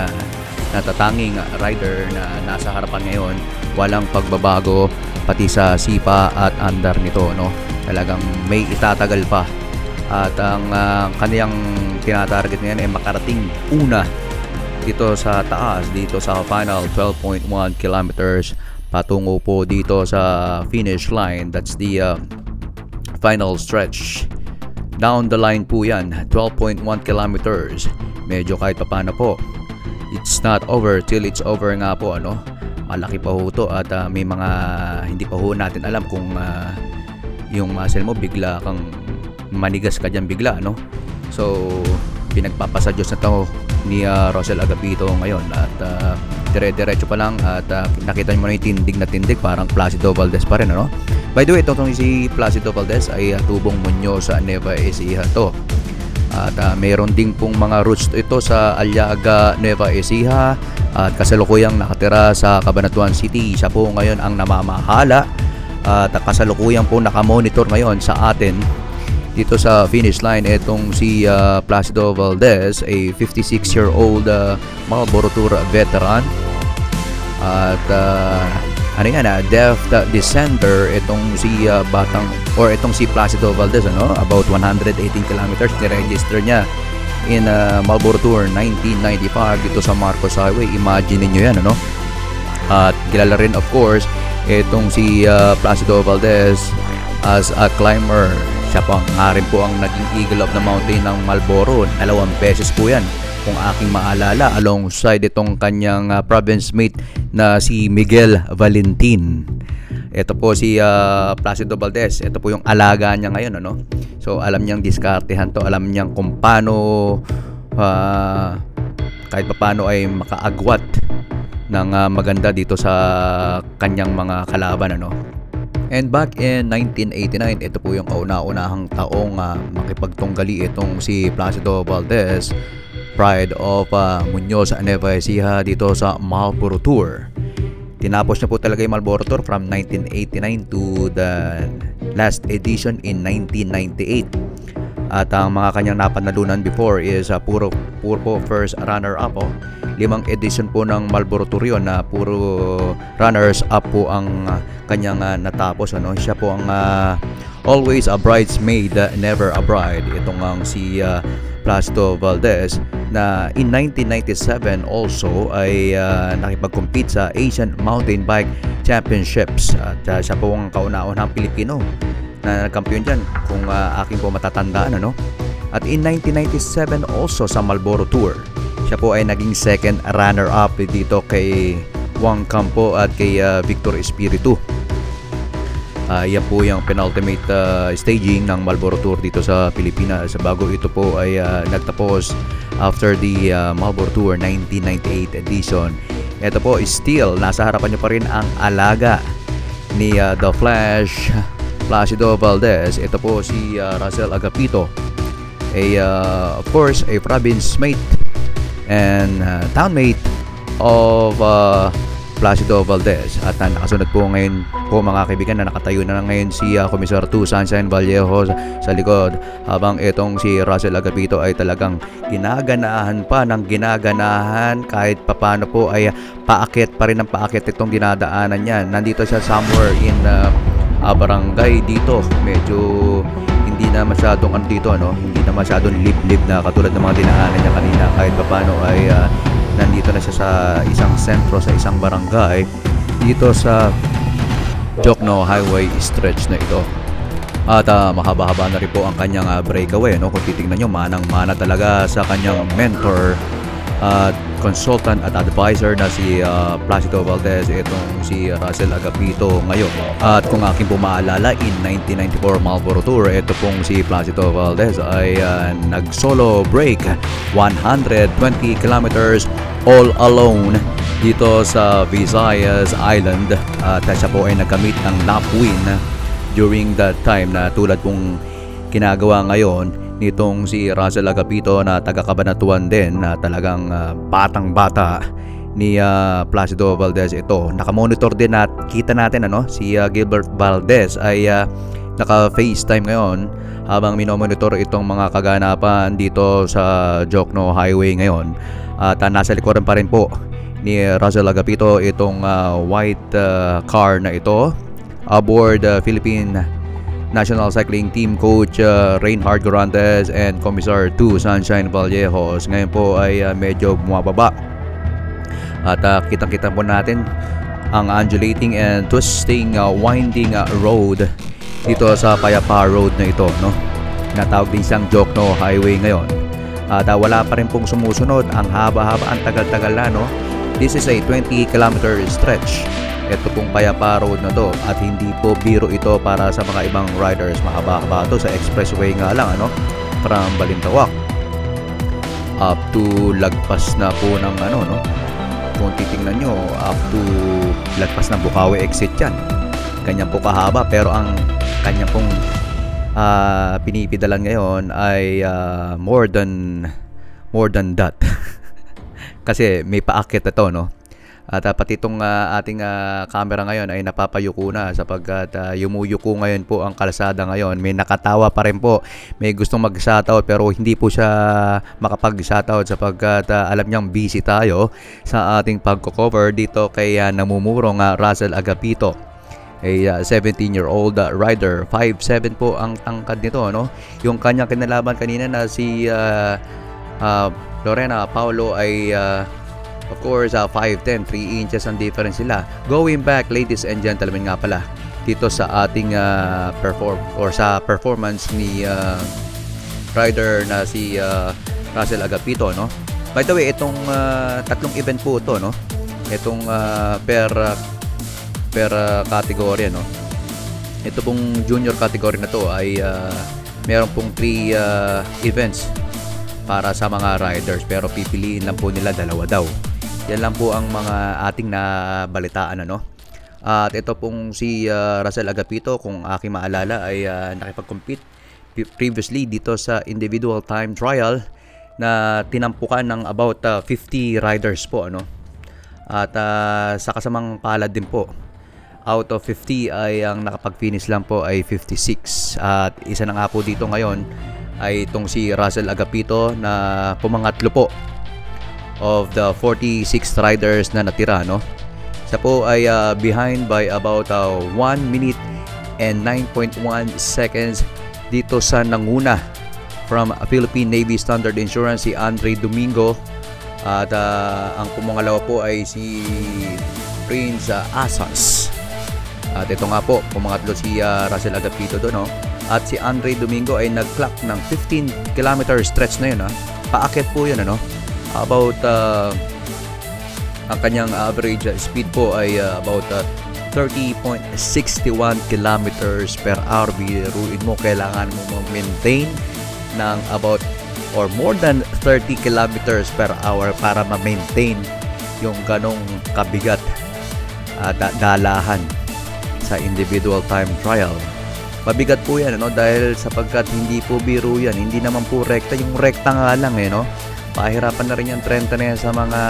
natatanging rider na nasa harapan ngayon. Walang pagbabago pati sa sipa at andar nito, no? Talagang may itatagal pa. At ang kaniyang tinatarget ngayon ay makarating una dito sa taas, dito sa final 12.1 kilometers patungo po dito sa finish line. That's the final stretch. Down the line po yan, 12.1 kilometers. Medyo kahit paano po, it's not over till it's over nga po, ano? Malaki pa ho to at may mga hindi pa ho natin alam kung yung muscle mo bigla kang manigas ka dyan bigla, no? So pinagpapasa Diyos na to ni Russell Agapito ngayon at dire-diretso pa lang at nakita nyo mo na yung tindig na tindig, parang Placido Valdez pa rin, ano? By the way, itong si Placido Valdez ay tubong Munyo sa Nueva Ecija to. At mayroon din pong mga roots ito sa Aliaga, Nueva Ecija at kasalukuyang nakatira sa Cabanatuan City. Siya po ngayon ang namamahala at kasalukuyang po nakamonitor ngayon sa atin dito sa finish line. Itong si Placido Valdez, a 56-year-old Marlboro Tour veteran at deft descender itong si itong si Placido Valdez, ano? About 118 kilometers ni-register niya in Marlboro Tour 1995 dito sa Marcos Highway. Imagine niyo yan, ano? At kilala rin of course itong si Placido Valdez as a climber. Siya pa nga rin po ang naging Eagle of the Mountain ng Marlboro. 2 beses po yan kung aking maalala, alongside itong kanyang province mate na si Miguel Valentin. Ito po si Placido Valdez. Ito po yung alaga niya ngayon, ano? So alam niyang diskartehan to, alam niyang kung paano kahit paano ay makaagwat ng maganda dito sa kanyang mga kalaban, ano? And back in 1989, ito po yung kauna-unahang taong makipagtunggali itong si Placido Valdez, pride of Muñoz Nueva Ecija dito sa Marlboro Tour. Tinapos niya po talaga yung Marlboro Tour from 1989 to the last edition in 1998. At ang mga kanyang napanalunan before is puro po first runner-up. 5 edition po ng Marlboro Tour yun na puro runners-up po ang kanyang natapos. Siya po ang always a bridesmaid, never a bride. Itong ang si Placido Valdez na in 1997 also ay nakipag-compete sa Asian Mountain Bike Championships. At siya po ang kauna-unahang Pilipino na nagkampiyon dyan kung aking po matatandaan. At in 1997 also sa Marlboro Tour, siya po ay naging second runner-up dito kay Juan Campo at kay Victor Espiritu. Yan po yung penultimate staging ng Marlboro Tour dito sa Pilipinas bago ito po ay nagtapos after the Marlboro Tour 1998 edition. Ito po still nasa harapan nyo pa rin ang alaga ni The Flash, Placido Valdez. Ito po si Russell Agapito, of course a province mate and townmate of Placido Valdez. At nakasunod po ngayon po mga kaibigan na nakatayo na ngayon si Commissar 2 Sunshine Vallejo sa likod, habang itong si Russell Agapito ay talagang ginaganahan pa ng ginaganahan kahit papano po ay paakit pa rin ng paakit itong dinadaanan niya. Nandito siya somewhere in barangay dito, medyo hindi na masyadong hindi na masyadong liblib na katulad ng mga dinaanan niya kanina. Kahit papano ay nandito na siya sa isang sentro, sa isang barangay dito sa Jokno Highway stretch na ito. At mahaba-haba na rin po ang kanyang breakaway. Kung titingnan nyo, manang-mana talaga sa kanyang mentor at consultant at advisor na si Placido Valdez, itong si Russell Agapito ngayon. At kung aking po maalala, in 1994 Marlboro Tour, ito pong si Placido Valdez ay nag-solo break 120 kilometers all alone dito sa Visayas Island. At siya po ay nagkamit ng lap win during that time na tulad pong ginagawa ngayon nitong si Russell Agapito na taga Cabanatuan din, na talagang batang-bata ni Placido Valdez ito. Nakamonitor din at kita natin si Gilbert Valdez ay naka-FaceTime ngayon habang minomonitor itong mga kaganapan dito sa Jokno Highway ngayon. At nasa likuran pa rin po ni Russell Agapito itong white car na ito aboard Philippine National Cycling Team Coach Reinhard Gorantes and Commissar 2 Sunshine Vallejos. Ngayon po ay medyo bumababa at kitang-kita po natin ang undulating and twisting winding road dito sa Payapa Road na ito, natawag din siyang Jokno Highway ngayon. At wala pa rin pong sumusunod, ang haba-haba, ang tagal-tagal na. This is a 20 kilometer stretch, ito pong Payapa Road na to, at hindi po biro ito para sa mga ibang riders. Mahaba-haba to, sa expressway nga lang, from Balintawak up to lagpas na po ng kung titingnan nyo, up to lagpas ng Bukawi exit yan. Ganyan po kahaba, pero ang kanya pong pinipidalan ngayon ay more than that. Kasi may paakit na to, At pati itong ating camera ngayon ay napapayuko na sapagkat yumuyuko ngayon po ang kalsada ngayon. May nakatawa pa rin po. May gustong mag-shoutout pero hindi po siya makapag-shoutout sapagkat alam niyang busy tayo sa ating pagko-cover dito kay namumurong Russell Agapito. A 17-year-old rider. 5'7 po ang tangkad nito, Yung kanyang kinalaban kanina na si Lorena Paulo ay of course 5'10", 3 inches ang difference sila. Going back, ladies and gentlemen nga pala, dito sa ating sa performance ni rider na si Russell Agapito, By the way, itong tatlong event po ito, Itong per category, Ito pong junior category na to ay meron pong 3 events para sa mga riders, pero pipiliin lang po nila 2 daw. Yan lang po ang mga ating nabalitaan, At ito pong si Russell Agapito, kung aking maalala, ay nakipag-compete previously dito sa individual time trial na tinampukan ng about 50 riders po, At sa kasamang palad din po, out of 50 ay ang nakapag-finish lang po ay 56. At isa na nga po dito ngayon ay itong si Russell Agapito na pumangatlo po of the 46 riders na natira, no? Siya po ay behind by about 1 minute and 9.1 seconds dito sa nanguna from Philippine Navy Standard Insurance, si Andre Domingo. At ang pumangalawa po ay si Prince Asas. At ito nga po, pumangatlo si Russell Agapito doon, no? At si Andre Domingo ay nag-clock ng 15 km stretch na yun, ha? Paakyat po yun, ano? About ang kanyang average speed po ay about 30.61 kilometers per hour. Biruin mo, kailangan mo maintain ng about or more than 30 kilometers per hour para ma-maintain yung ganong kabigat dalahan sa individual time trial. Mabigat po yan, no? Dahil sapagkat hindi po biro yan, hindi naman po rekta. Yung rekta nga lang, no? Pahirapan na rin yung 30 na yan sa mga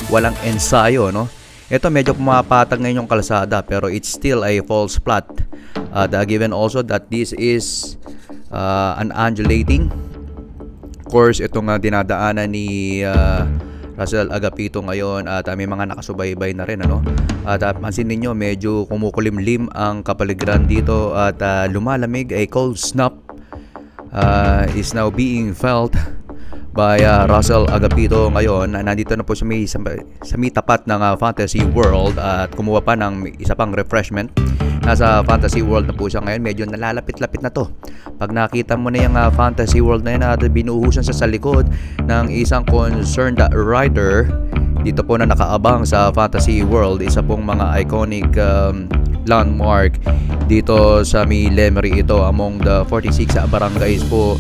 walang ensayo, no? Ito medyo pumapatag ngayon yung kalsada, pero it's still a false flat. Given also that this is an undulating course itong dinadaanan ni Russell Agapito ngayon, at may mga nakasubaybay na rin, ano? At pansin ninyo, medyo kumukulimlim ang kapaligiran dito at lumalamig. A cold snap is now being felt by Russell Agapito ngayon. Nandito na po sa may tapat ng Fantasy World at kumuha pa ng isa pang refreshment. Nasa Fantasy World na po siya ngayon. Medyo nalalapit-lapit na to. Pag nakita mo na yung Fantasy World na yun, binuhusan sa likod ng isang concerned rider dito po na nakaabang sa Fantasy World. Isa pong mga iconic landmark dito sa may Lemery ito. Among the 46 barangays po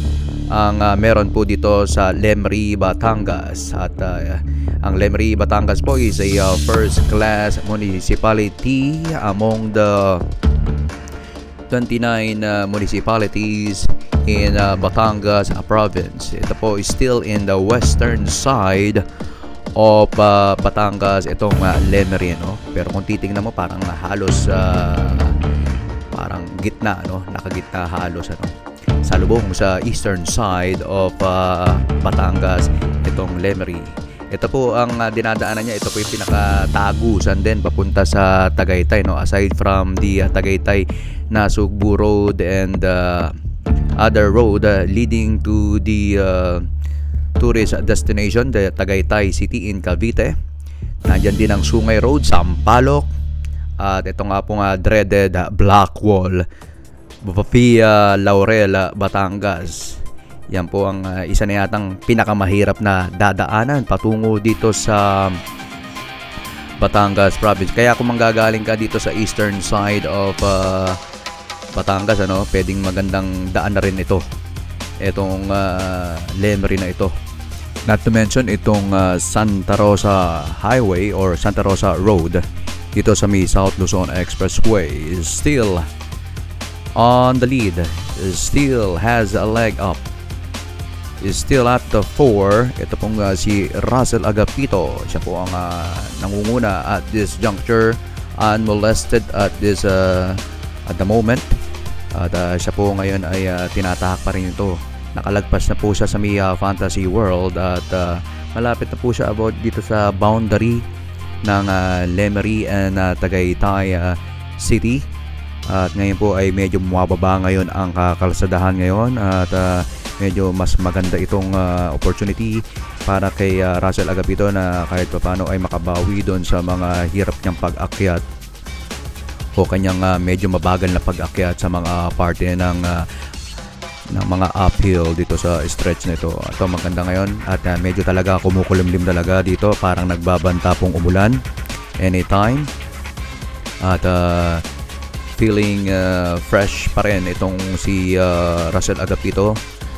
ang meron po dito sa Lemery, Batangas. At ang Lemery, Batangas po is a first class municipality among the 29 municipalities in Batangas province. Ito po is still in the western side of Batangas, itong Lemery, no? Pero kung titingnan mo, parang halos parang gitna, no? Nakagitna halos, ano? Salubong sa eastern side of Batangas, itong Lemery. Ito po ang dinadaanan niya. Ito po yung pinakatagusan din papunta sa Tagaytay, no? Aside from the Tagaytay Nasugbu Road and other road leading to the tourist destination, the Tagaytay City in Cavite. Nandyan din ang Sungay Road, Sampaloc. At ito nga po dreaded Blackwall, Via Laurel, Batangas. Yan po ang isa na yatang pinakamahirap na dadaanan patungo dito sa Batangas province. Kaya kung manggagaling ka dito sa eastern side of Batangas, ano, pwedeng magandang daan na rin ito. Itong Lemery na ito. Not to mention itong Santa Rosa Highway or Santa Rosa Road dito sa may South Luzon Expressway is still on the lead, still has a leg up, is still at the 4. Ito pong si Russell Agapito. Siya po ang nangunguna at this juncture, unmolested at this at the moment. At siya po ngayon ay tinatahak pa rin ito. Nakalagpas na po siya sa may Fantasy World at malapit na po siya about dito sa boundary ng Lemery and Tagaytay City. At ngayon po ay medyo bumababa ngayon ang kalsadahan ngayon at medyo mas maganda itong opportunity para kay Russell Agapito na kahit paano ay makabawi doon sa mga hirap niyang pag-akyat o kanyang medyo mabagal na pag-akyat sa mga parte ng mga uphill dito sa stretch nito. Ito maganda ngayon at medyo talaga kumukulimlim talaga dito, parang nagbabanta pong umulan anytime. At feeling fresh pa rin itong si Russell Agapito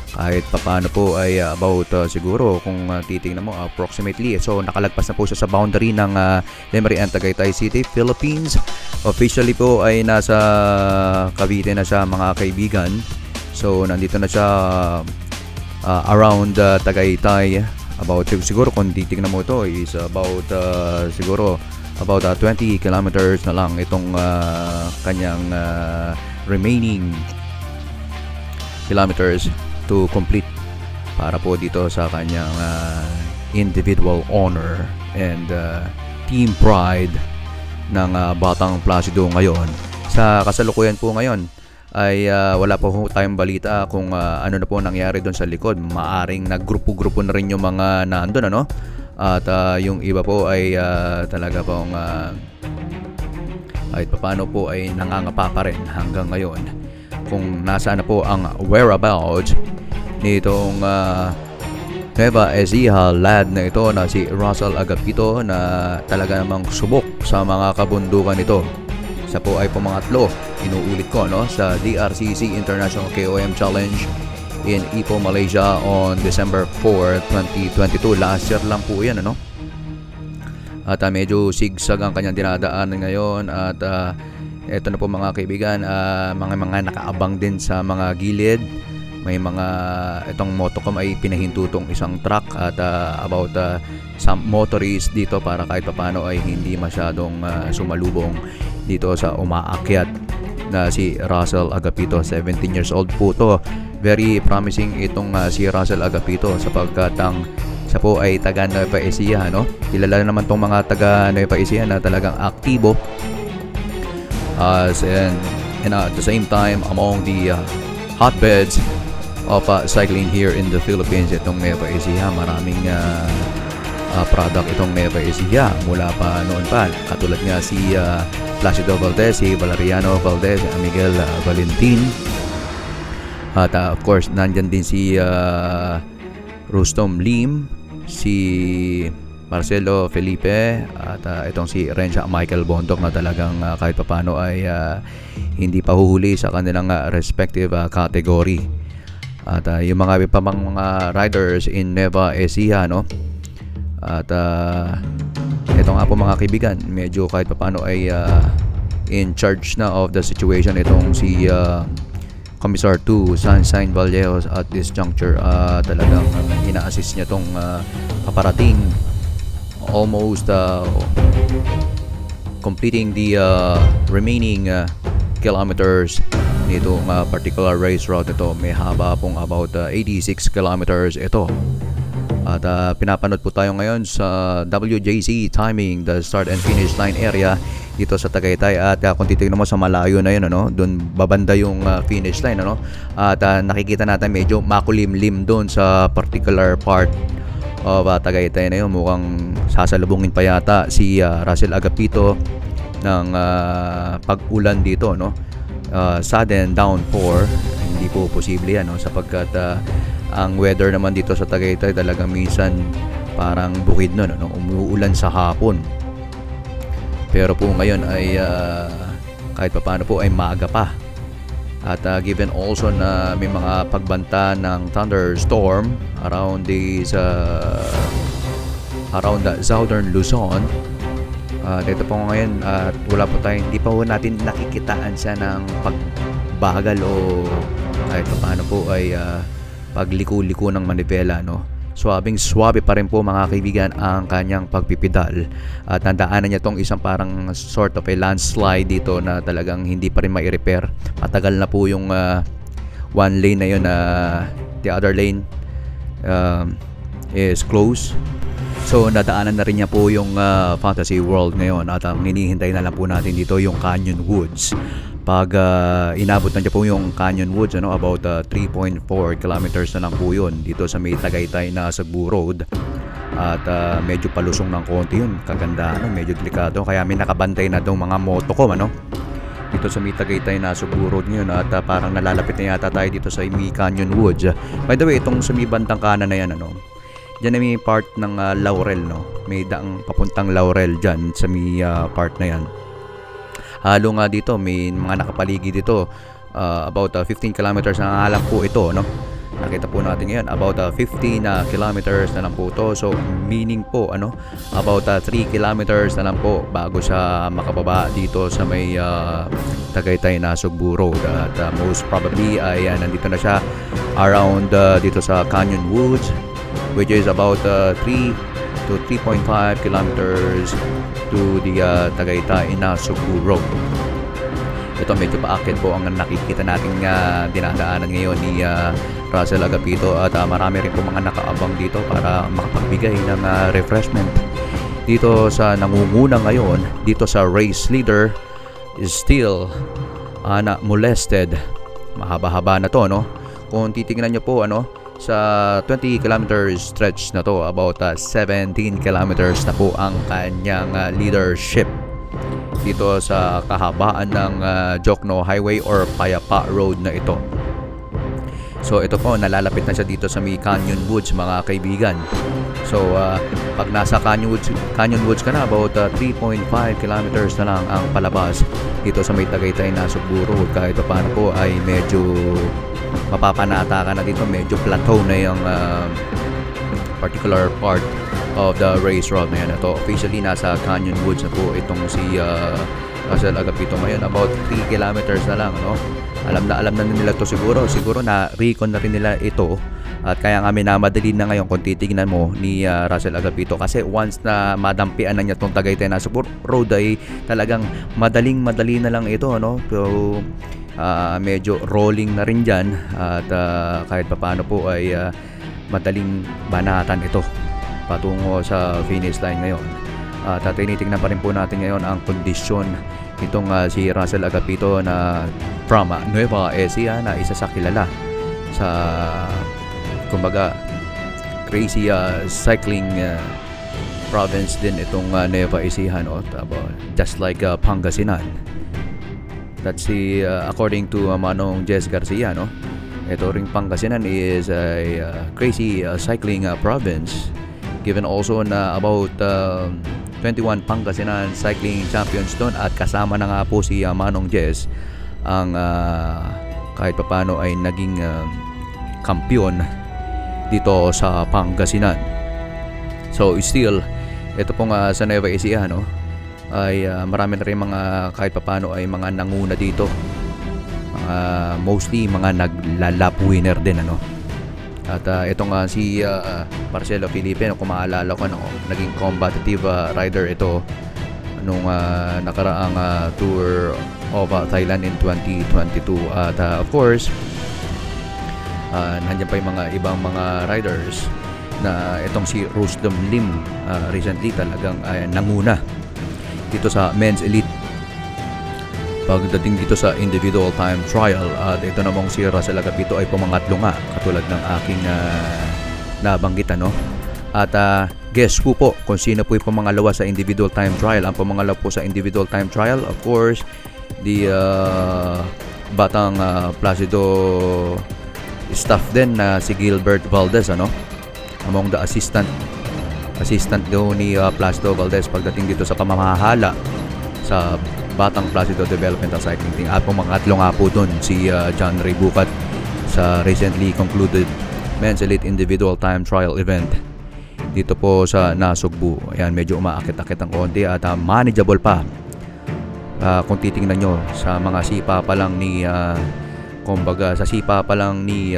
kahit papaano po ay about siguro kung titingnan mo approximately, so nakalagpas na po siya sa boundary ng Lemery and Tagaytay City, Philippines. Officially po ay nasa Cavite na siya, mga kaibigan. So nandito na siya around Tagaytay, about siguro kung titingnan mo ito is about siguro about 20 kilometers na lang itong kanyang remaining kilometers to complete para po dito sa kanyang individual honor and team pride ng Batang Placido ngayon. Sa kasalukuyan po ngayon ay wala pa po tayong balita kung ano na po nangyari doon sa likod. Maaring naggrupo-grupo na rin yung mga naandun, ano? At yung iba po ay talaga pong kahit paano po ay nangangapa pa rin hanggang ngayon kung nasaan na po ang whereabouts nitong Nueva Ecija lad na ito na si Russell Agapito na talaga namang subok sa mga kabundukan nito. Isa po ay pumangatlo, inuulit ko, no, sa DRCC International KOM Challenge in Ipoh, Malaysia on December 4, 2022. Last year lang po yan, ano? At medyo sigsag ang kanyang dinadaanan ngayon at eto na po mga kaibigan, mga nakaabang din sa mga gilid. May mga itong motocom ay pinahintutong isang truck at about some motorists dito para kahit papano ay hindi masyadong sumalubong dito sa umaakyat na si Russell Agapito. 17 years old po to. Very promising itong si Russell Agapito sapagkat ang siya po ay taga Nueva Ecija, no? Kilala naman tong mga taga Nueva Ecija na talagang aktibo and at the same time among the hotbeds of cycling here in the Philippines. Itong Nueva Ecija, maraming product itong Nueva Ecija mula pa noon pa, katulad nga si Placido Valdez, si Valeriano Valdez, Miguel Valentin, at of course nandyan din si Rustom Lim, si Marcelo Felipe, at itong si Rensha Michael Bondok na talagang kahit papano ay hindi pa huhuli sa kanilang respective category. At yung mga mga riders in Nueva Ecija, no? At ito nga po mga kaibigan, medyo kahit paano ay in charge na of the situation itong si Commissar 2 Sunshine Vallejos at this juncture. Talagang ina-assist niya itong paparating, almost completing the remaining kilometers nitong particular race route ito. May haba pong about 86 kilometers ito. At pinapanood po tayo ngayon sa WJC timing, the start and finish line area dito sa Tagaytay. At kung titignan mo sa malayo na yun, ano, doon babanda yung finish line, ano? At nakikita natin medyo makulimlim doon sa particular part of Tagaytay na yun. Mukhang sasalubungin pa yata si Russell Agapito ng pag-ulan dito, no? Sudden downpour, hindi po posible yan, no? Sapagkat ang weather naman dito sa Tagaytay talagang minsan parang bukid nun, no? Umuulan sa hapon, pero po ngayon ay kahit paano po ay maaga pa. At given also na may mga pagbanta ng thunderstorm around these around the southern Luzon. Dito po ngayon at wala po tayong, hindi pa po natin nakikitaan siya ng pagbagal o kahit paano po ay pagliko-liko ng manibela, no? Swabing-swabe pa rin po mga kaibigan ang kanyang pagpipidal. At tandaanan niya tong isang parang sort of a landslide dito na talagang hindi pa rin mai-repair. Matagal na po yung one lane na yun, the other lane is closed. So nadaanan na rin niya po yung Fantasy World ngayon at ang hinihintay na lang po natin dito yung Canyon Woods. Pag inabot na niya po yung Canyon Woods, ano, about 3.4 kilometers na lang po yun dito sa may Tagaytay na Cebu Road. At medyo palusong ng konti yun, kaganda, ano, medyo delikado, kaya may nakabantay na daw mga motocom, ano, dito sa may Tagaytay na Cebu Road ngayon. At parang nalalapit na yata tayo dito sa may Canyon Woods. By the way, itong sa may bantang kanan na yan, ano, dyan na may part ng Laurel, no? May daang papuntang Laurel dyan sa may part na yan. Halo nga dito, may mga nakapaligid dito. About 15 kilometers na lang po ito, no? Nakita po natin ngayon, about 15 kilometers na lang po ito. So, meaning po, ano, about 3 kilometers na lang po bago sa makababa dito sa may Tagaytay na Cebu Road. At most probably ay nandito na siya around dito sa Canyon Woods, which is about 3 to 3.5 kilometers to the Tagaytay na Cebu Road. Ito medyo paakit po ang nakikita nating dinadaanan ngayon ni Russell Agapito at marami rin po mga nakaabang dito para makapagbigay ng refreshment dito sa nangunguna ngayon dito sa race leader is still molested. Mahaba-haba na to, no? Kung titingnan nyo po sa 20 kilometer stretch na to, about 17 kilometers na po ang kanyang leadership dito sa kahabaan ng Jokno Highway or Payapa Road na ito. So ito po, nalalapit na siya dito sa may Canyon Woods, mga kaibigan. So pag nasa Canyon Woods ka na, about 3.5 kilometers na lang ang palabas dito sa may Tagaytay na Nasugbu Road. Kahit paano po ay medyo mapapanata ka na dito, medyo plateau na yung particular part of the race route na yan. Ito officially nasa Canyon Woods na po itong si Russell Agapito ngayon, about 3 kilometers na lang, alam na nila to siguro na recon na rin nila ito, at kaya nga minamadali na ngayon kung titignan mo ni Russell Agapito, kasi once na madampian na niya itong Tagaytay Nasugbu Road ay talagang madali na lang ito, pero medyo rolling na rin dyan, at kahit papaano po ay madaling banatan ito patungo sa finish line ngayon. At tinitingnan pa rin po natin ngayon ang kondisyon nitong si Russell Agapito na from Nueva Ecija, na isa sa kilala sa kumbaga crazy cycling province din itong Nueva Ecija, just like Pangasinan. That's according to Manong Jess Garcia, ito ring Pangasinan is a crazy cycling province, given also na about 21 Pangasinan cycling champions doon, at kasama na nga po si Manong Jess ang kahit papano ay naging kampiyon dito sa Pangasinan. So still ito pong sa Nueva Ecija ay marami na rin mga kahit papano ay mga nanguna dito, mostly mga naglalap winner din, At itong si Marcelo Felipe, kung maalala ko, naging combative rider ito nung nakaraang Tour of Thailand in 2022. At of course, nandiyan pa yung mga ibang mga riders na itong si Rusdom Lim recently talagang nanguna dito sa men's elite pagdating dito sa individual time trial. At ito namang si Russell Agapito ay pumangatlo nga, katulad ng aking nabanggit, At guess po kung sino po yung pumangalawa sa individual time trial. Ang pumangalawa po sa individual time trial, of course, the batang Placido staff din na si Gilbert Valdez, among the assistant daw ni Placido Valdez pagdating dito sa pamamahala sa Batang Placido Development and Cycling Team. At pumangatlo nga po dun si John Ray Bucat sa recently concluded Men's Elite Individual Time Trial event dito po sa Nasugbu. Ayan, medyo umaakit-akit ang konti at manageable pa kung titingnan nyo sa mga sipa pa lang ni kumbaga sa sipa pa lang ni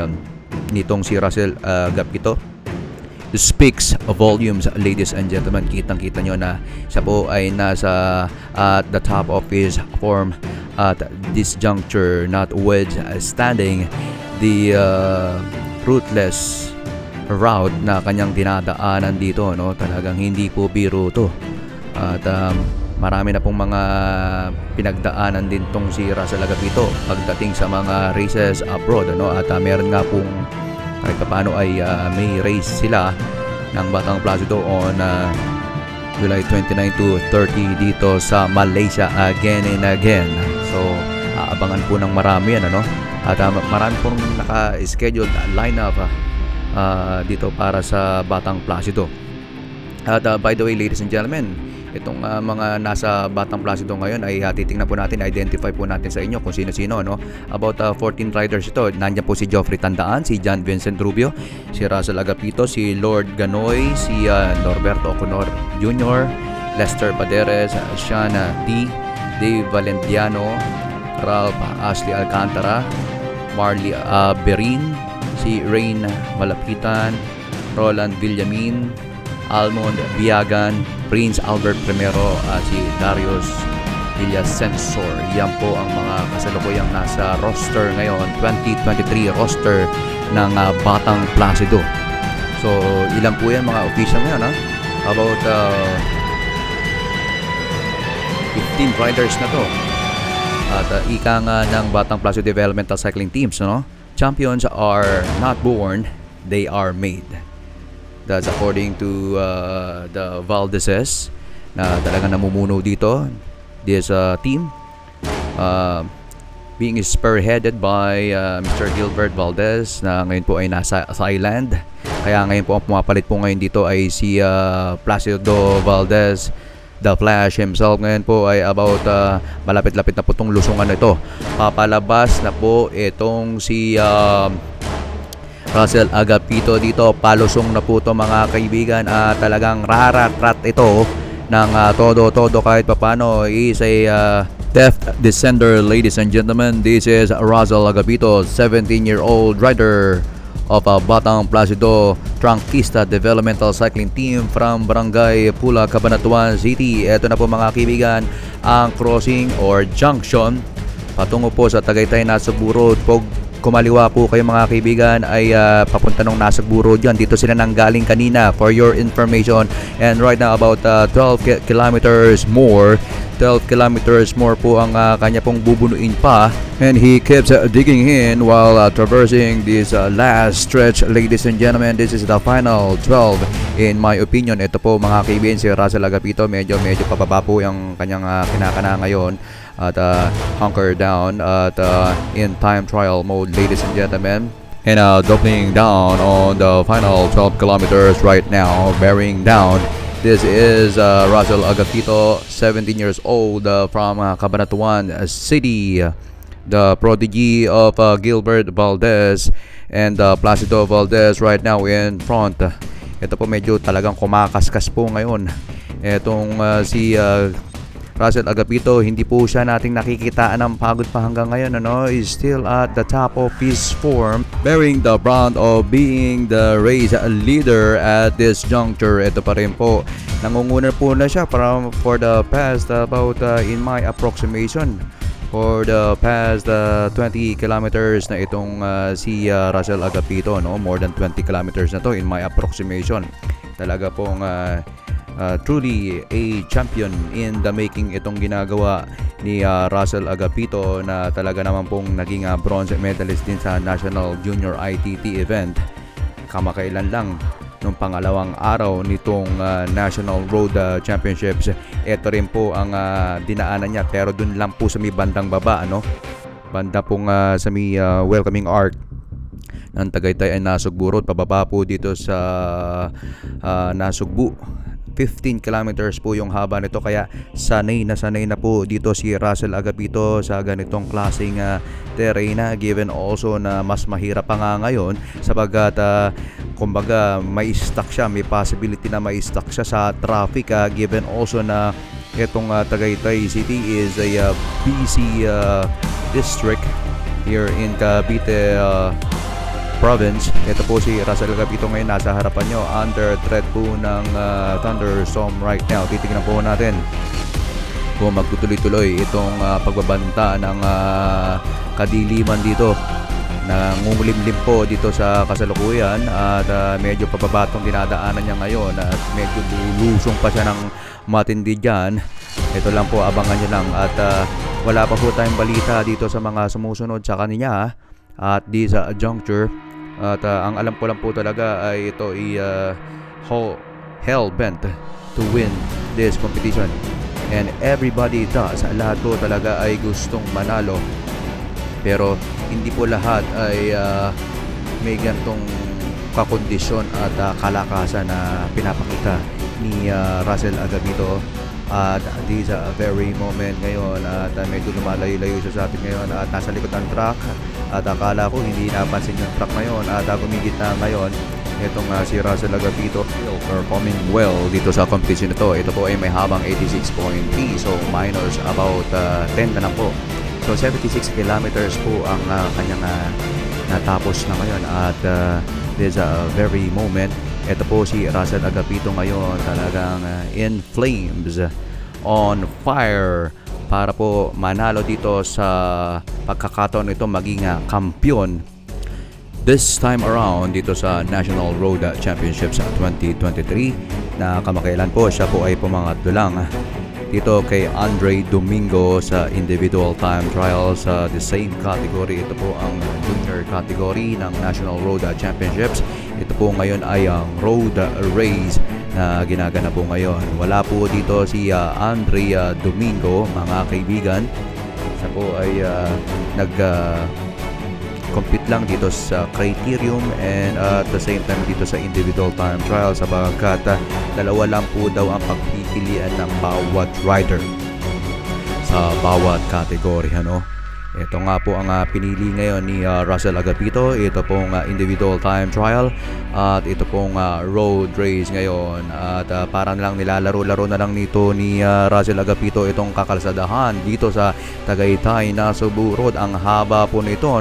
nitong si Russell Agapito. Speaks volumes, ladies and gentlemen. Kitang-kita nyo na siya po ay nasa at the top of his form at this juncture, not withstanding the ruthless route na kanyang dinadaanan dito, Talagang hindi po biro to. At marami na pong mga pinagdaanan din tong si Russell Agapito pagdating sa mga races abroad, At meron nga pong kahit paano ay may race sila ng Batang Placido on July 29 to 30 dito sa Malaysia again and again. So aabangan po ng marami yan, At marami pong naka-scheduled lineup dito para sa Batang Placido. At by the way, ladies and gentlemen, itong mga nasa Batang Placido ngayon ay titingnan po natin, identify po natin sa inyo kung sino-sino, About 14 riders ito. Nandiyan po si Geoffrey Tandaan, si John Vincent Rubio, si Russell Agapito, si Lord Ganoy, si Norberto Oconor Jr., Lester Paderes, Sean T, Dave Valentiano, Ralph Ashley Alcantara, Marley Berin, si Rain Malapitan, Roland Villamin, Almond Biagan, Prince Albert Primero, si Darius Villasencor. Yan po ang mga kasalukuyang nasa roster ngayon, 2023 roster ng Batang Placido. So, ilan po yan mga official ngayon, ha? About 15 riders na to. At ika nga ng Batang Placido Developmental Cycling Teams, no? Champions are not born, they are made. That's according to the Valdezes na talagang namumuno dito. This team being spearheaded by Mr. Gilbert Valdez na ngayon po ay nasa island. Kaya ngayon po ang pumapalit po ngayon dito ay si Placido Valdez, The Flash himself. Ngayon po ay about malapit-lapit na po itong lusungan na ito. Papalabas na po itong si Russell Agapito dito. Palusong na po ito mga kaibigan. Talagang rarat-rat ito ng todo-todo kahit papano. He is a death descender, ladies and gentlemen. This is Russell Agapito, 17-year-old rider of Batang Placido Trunkista Developmental Cycling Team from Barangay Pula, Cabanatuan City. Ito na po mga kaibigan ang crossing or junction patungo po sa Tagaytay Nasugbu Road. Pag kumaliwa po kayo mga kaibigan ay papunta ng Nasugbu Road yan. Dito sila nanggaling kanina for your information. And right now about 12 kilometers more po ang kanya pong bubunuin pa. And he keeps digging in while traversing this last stretch, ladies and gentlemen. This is the final 12 in my opinion. Ito po mga kaibigan, si Russell Agapito medyo pababa po yung kanyang kinakana ngayon at hunker down at in time trial mode, ladies and gentlemen. And doubling down on the final 12 kilometers right now, bearing down. This is Russell Agapito, 17 years old from Cabanatuan City, the prodigy of Gilbert Valdez and Placido Valdez right now in front. Ito po medyo talagang kumakaskas po ngayon. Itong si Russell Agapito, hindi po siya nating nakikitaan ng pagod pa hanggang ngayon, ano? Is still at the top of his form, bearing the brand of being the race leader at this juncture. Ito pa rin po, nangunguna po na siya for the past about in my approximation for the past 20 kilometers na itong si Russell Agapito, no? More than 20 kilometers na to in my approximation. Talaga pong truly a champion in the making itong ginagawa ni Russell Agapito na talaga naman pong naging bronze medalist din sa National Junior ITT event kamakailan lang nung pangalawang araw nitong National Road Championships. Ito rin po ang dinaanan niya, pero dun lang po sa may bandang baba, ano? Banda pong sa may welcoming arc ng Tagaytay ay Nasugbu Road. Pababa po dito sa Nasugbu. 15 kilometers po yung haba nito, kaya sanay na po dito si Russell Agapito sa ganitong klaseng terrain, given also na mas mahirap pa nga ngayon sabagat kumbaga may stuck siya, may possibility na may stuck siya sa traffic, given also na itong Tagaytay City is a busy district here in Cavite Province. Ito po si Russell Agapito ngayon, nasa harapan nyo, under threat po ng thunderstorm right now. Titignan po natin kung magtutuloy-tuloy itong pagbabanta ng kadiliman dito. Nangungulimlim po dito sa kasalukuyan at medyo pababatong dinadaanan niya ngayon at medyo lulusong pa siya ng matindi dyan. Ito lang po, abangan nyo lang at wala pa po tayong balita dito sa mga sumusunod sa kanya at this juncture. At ang alam ko lang po talaga ay ito ay hell bent to win this competition, and everybody does. Lahat po talaga ay gustong manalo, pero hindi po lahat ay may gantong kakondisyon at kalakasan na pinapakita ni Russell Agapito. At this very moment ngayon at medyo lumalayo-layo siya sa atin ngayon at nasa likod ng truck at akala ko hindi napansin yung truck ngayon at gumigit na ngayon itong si Russell Agapito, performing well dito sa competition ito. Ito po ay may habang 86.3, so minus about 10 na lang po. So 76 kilometers po ang kanyang natapos na ngayon at this very moment. Ito po si Russell Agapito ngayon, talagang in flames, on fire, para po manalo dito sa pagkakataon ito maging kampiyon this time around dito sa National Road Championships 2023 na kamakailan po siya po ay pumangatlo lang dito kay Andre Domingo sa individual time trial sa the same category. Ito po ang junior category ng National Road Championships. Ito po ngayon ay ang road race na ginagana po ngayon. Wala po dito si Andre Domingo, mga kaibigan. Siya po ay compete lang dito sa criterium and at the same time dito sa individual time trial sapagkat dalawa lang po daw ang pagpipilian ng bawat rider sa bawat category. Ito nga po ang pinili ngayon ni Russell Agapito. Ito pong individual time trial at ito pong road race ngayon at parang lang nilalaro-laro na lang nito ni Russell Agapito itong kakalsadahan dito sa Tagaytay na Cebu Road. Ang haba po nito,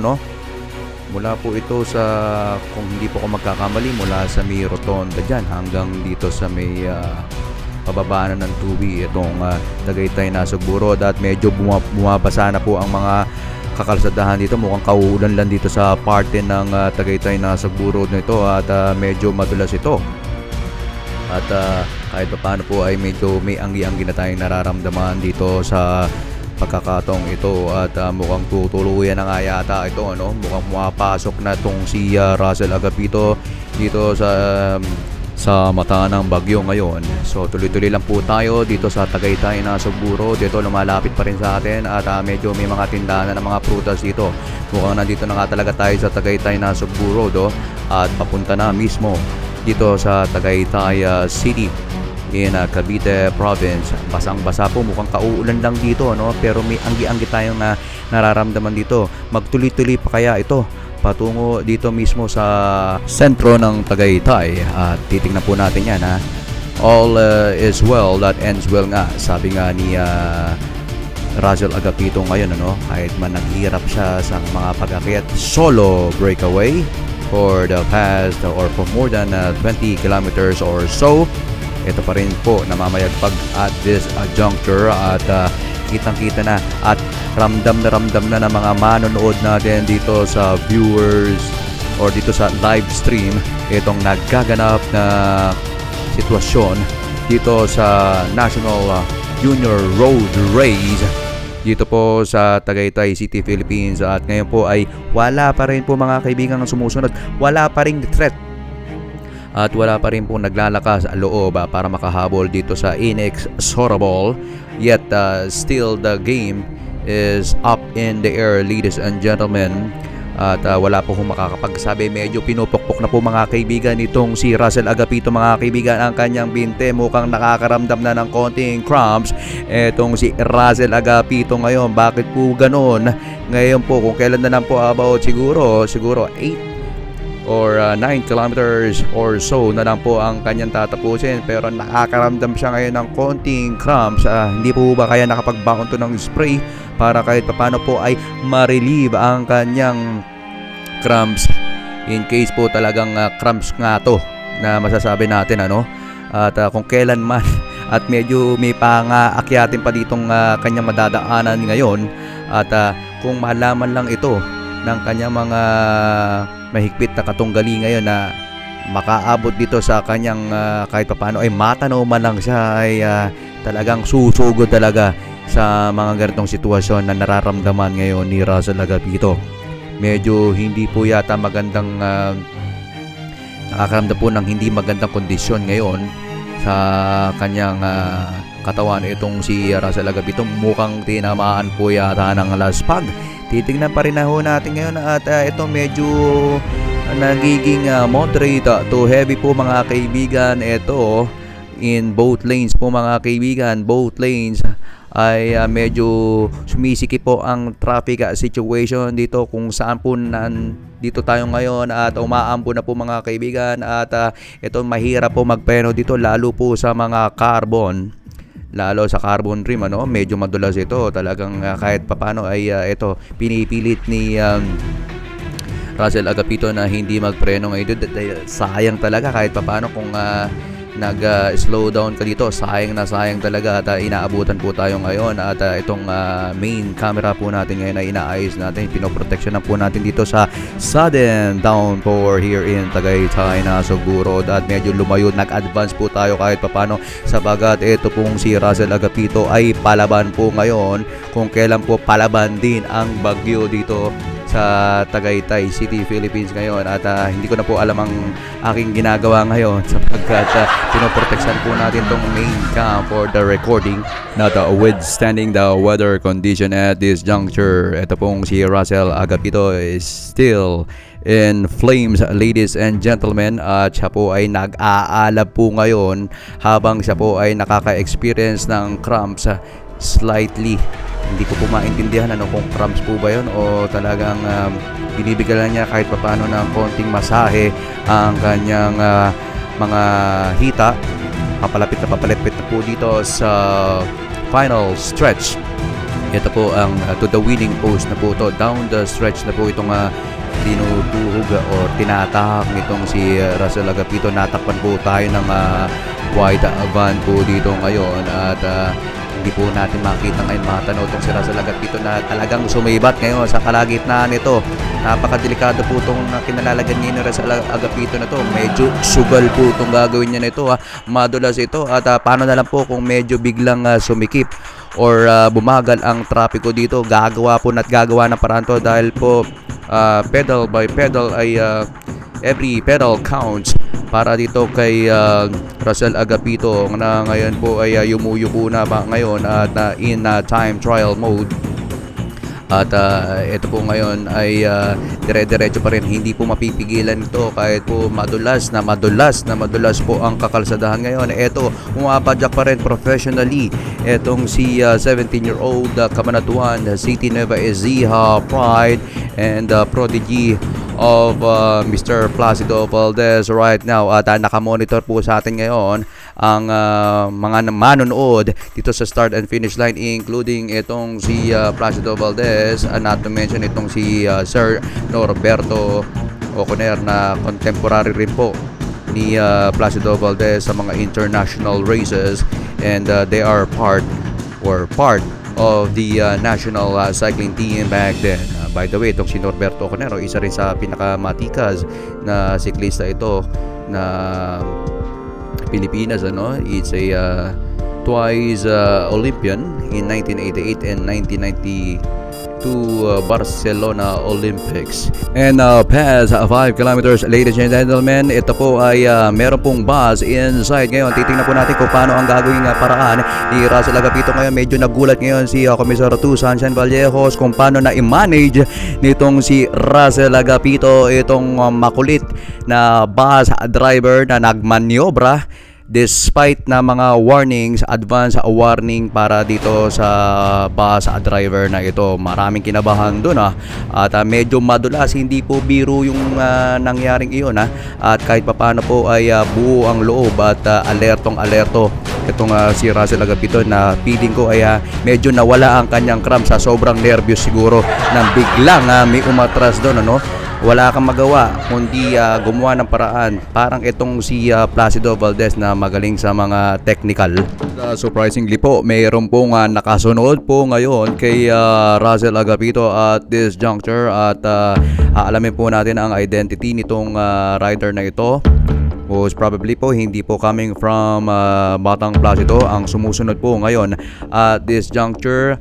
mula po ito sa, kung hindi po ako magkakamali, mula sa may rotonda dyan hanggang dito sa may pababa na ng tubi itong Tagaytay na Cebu Road at medyo bumabasa na po ang mga kakalsadahan dito. Mukhang kauulan lang dito sa parte ng Tagaytay na Cebu Road nito at medyo madulas ito. At kahit pa paano po ay medyo may anggi-anggi na tayong nararamdaman dito sa pagkakataong ito at mukhang tutuluyan na nga yata ito, mukhang pumapasok na itong si Russell Agapito dito sa mata ng bagyo ngayon. So tuloy-tuloy lang po tayo dito sa Tagaytay na Cebu Road. Dito lumalapit pa rin sa atin at medyo may mga tindahan na ng mga prutas dito. Mukhang nandito na nga talaga tayo sa Tagaytay na Cebu Road at papunta na mismo dito sa Tagaytay City in Cavite Province. Basang-basa po, mukhang kauulan lang dito, pero may anggi-anggi tayong nararamdaman dito. Magtuloy-tuloy pa kaya ito patungo dito mismo sa sentro ng Tagaytay at titingnan po natin yan. All is well that ends well nga, sabi nga ni Russell Agapito ngayon, kahit man naghihirap siya sa mga pag-akyat solo breakaway for the past or for more than 20 kilometers or so. Ito pa rin po namamayagpag at this juncture at kitang-kita na at ramdam na ng mga manonood natin dito sa viewers or dito sa live stream itong nagaganap na sitwasyon dito sa National Junior Road Race dito po sa Tagaytay City, Philippines. At ngayon po ay wala pa rin po mga kaibigan ang sumusunod, wala pa rin threat at wala pa rin po naglalakas ang loob para makahabol dito sa inexorable. Yet still the game is up in the air, ladies and gentlemen. At wala po kung makakapagsabi. Medyo pinupukpok na po mga kaibigan itong si Russell Agapito, mga kaibigan, ang kanyang binte. Mukhang nakakaramdam na ng konting cramps itong si Russell Agapito ngayon. Bakit po ganon? Ngayon po kung kailan na lang po about siguro 8 or 9 kilometers or so na lang po ang kanyang tatapusin, pero nakakaramdam siya ngayon ng konting cramps. Hindi po ba kaya nakapagbaon to ng spray para kahit papano po ay ma-relieve ang kanyang cramps in case po talagang cramps nga to na masasabi natin, at kung kailan man at medyo may pang-akyatin pa ditong kanyang madadaanan ngayon at kung malaman lang ito ng kanyang mga mahigpit na katunggali ngayon na makaabot dito sa kanyang kahit paano ay matanaw man lang siya ay talagang susugod talaga sa mga ganitong sitwasyon na nararamdaman ngayon ni Russell Agapito. Medyo hindi po yata magandang nakakaramdam po ng hindi magandang kondisyon ngayon sa kanyang katawan itong si Russell Agapito. Mukhang tinamaan po yata ng laspag. Titingnan pa rin na ho natin ngayon at ito medyo nagiging moderate to heavy po mga kaibigan. Ito in both lanes po mga kaibigan, both lanes ay medyo sumisikip po ang traffic situation dito kung saan po dito tayo ngayon at umaambo na po mga kaibigan at ito mahirap po magpeno dito lalo po sa mga carbon. Lalo sa carbon rim, medyo madulas ito. Talagang kahit papano ay ito pinipilit ni Russell Agapito na hindi magpreno ngayon. Sayang talaga kahit papano kung nag-slow down ka dito. Sayang na sayang talaga at inaabutan po tayo ngayon at itong main camera po natin ngayon ay inaayos natin. Pinoproteksyonan po natin dito sa sudden downpour here in Tagaytay, Nasugbu Road at medyo lumayo. Nag-advance po tayo kahit papano sabagat ito pong si Russell Agapito ay palaban po ngayon kung kailan po palaban din ang bagyo dito sa Tagaytay City, Philippines ngayon at hindi ko na po alam ang aking ginagawa ngayon sapagkat pinoproteksan po natin tong main cam for the recording not withstanding the weather condition at this juncture. Ito pong si Russell Agapito is still in flames, ladies and gentlemen, at siya po ay nag-aalab po ngayon habang siya po ay nakaka-experience ng cramps slightly. Hindi ko po maintindihan kung cramps po ba yun o talagang binibigyan lang niya kahit papano ng konting masahe ang kanyang mga hita. Papalapit na po dito sa final stretch. Ito po ang to the winning post na po to. Down the stretch na po itong tinutuhog o tinatahak nitong si Russell Agapito. Natakpan po tayo ng wide van po dito ngayon at hindi po natin makita ngayon matanaw itong si Russell Agapito na talagang sumibat ngayon sa kalagitnaan nito. Napakadelikado po itong kinalalagyan niya ni Russell Agapito na to. Medyo sugal po itong gagawin niya nito. Madulas ito at paano na lang po kung medyo biglang sumikip or bumagal ang trapiko dito. Gagawa po at gagawa ng paraan to dahil po pedal by pedal ay every pedal counts para dito kay Russell Agapito na ngayon po ay yumuyuko na ba ngayon at in time trial mode. At ito po ngayon ay dire-diretso pa rin. Hindi po mapipigilan ito kahit po madulas po ang kakalsadahan ngayon. Ito, umapadyak pa rin professionally. Itong si 17-year-old Cabanatuan City Nueva Ecija pride and prodigy of Mr. Placido Valdez right now at nakamonitor po sa atin ngayon ang mga manonood dito sa start and finish line including itong si Placido Valdez not to mention itong si Sir Norberto Oconer na contemporary rin po ni Placido Valdez sa mga international races and they are part of the national cycling team back then. By the way, itong si Norberto Oconero, isa rin sa pinakamatikas na siklista ito na Pilipinas. It's a twice Olympian in 1988 and 1992 Barcelona Olympics. And past 5 kilometers, ladies and gentlemen, ito po ay meron pong bus inside ngayon. Titingnan po natin kung paano ang gagawing paraan ni Russell Agapito ngayon. Medyo nagulat ngayon si Commissar 2 Sunshine Vallejos kung paano na i-manage nitong si Russell Agapito itong makulit na bus driver na nagmaniobra despite na mga warnings, advance warning para dito sa bus driver na ito. Maraming kinabahan doon at medyo madulas, hindi po biro yung nangyaring iyon at kahit papano po ay buo ang loob at alertong-alerto itong si Russell Agapito na feeling ko ay medyo nawala ang kanyang cramp sa sobrang nervyos siguro nang biglang may umatras doon. Wala kang magawa kundi gumawa ng paraan. Parang itong si Placido Valdez na magaling sa mga technical. Surprisingly po, mayroon pong nakasunod po ngayon kay Russell Agapito at this juncture at aalamin po natin ang identity nitong rider na ito. Most probably po hindi po coming from Batang Placido ang sumusunod po ngayon at this juncture.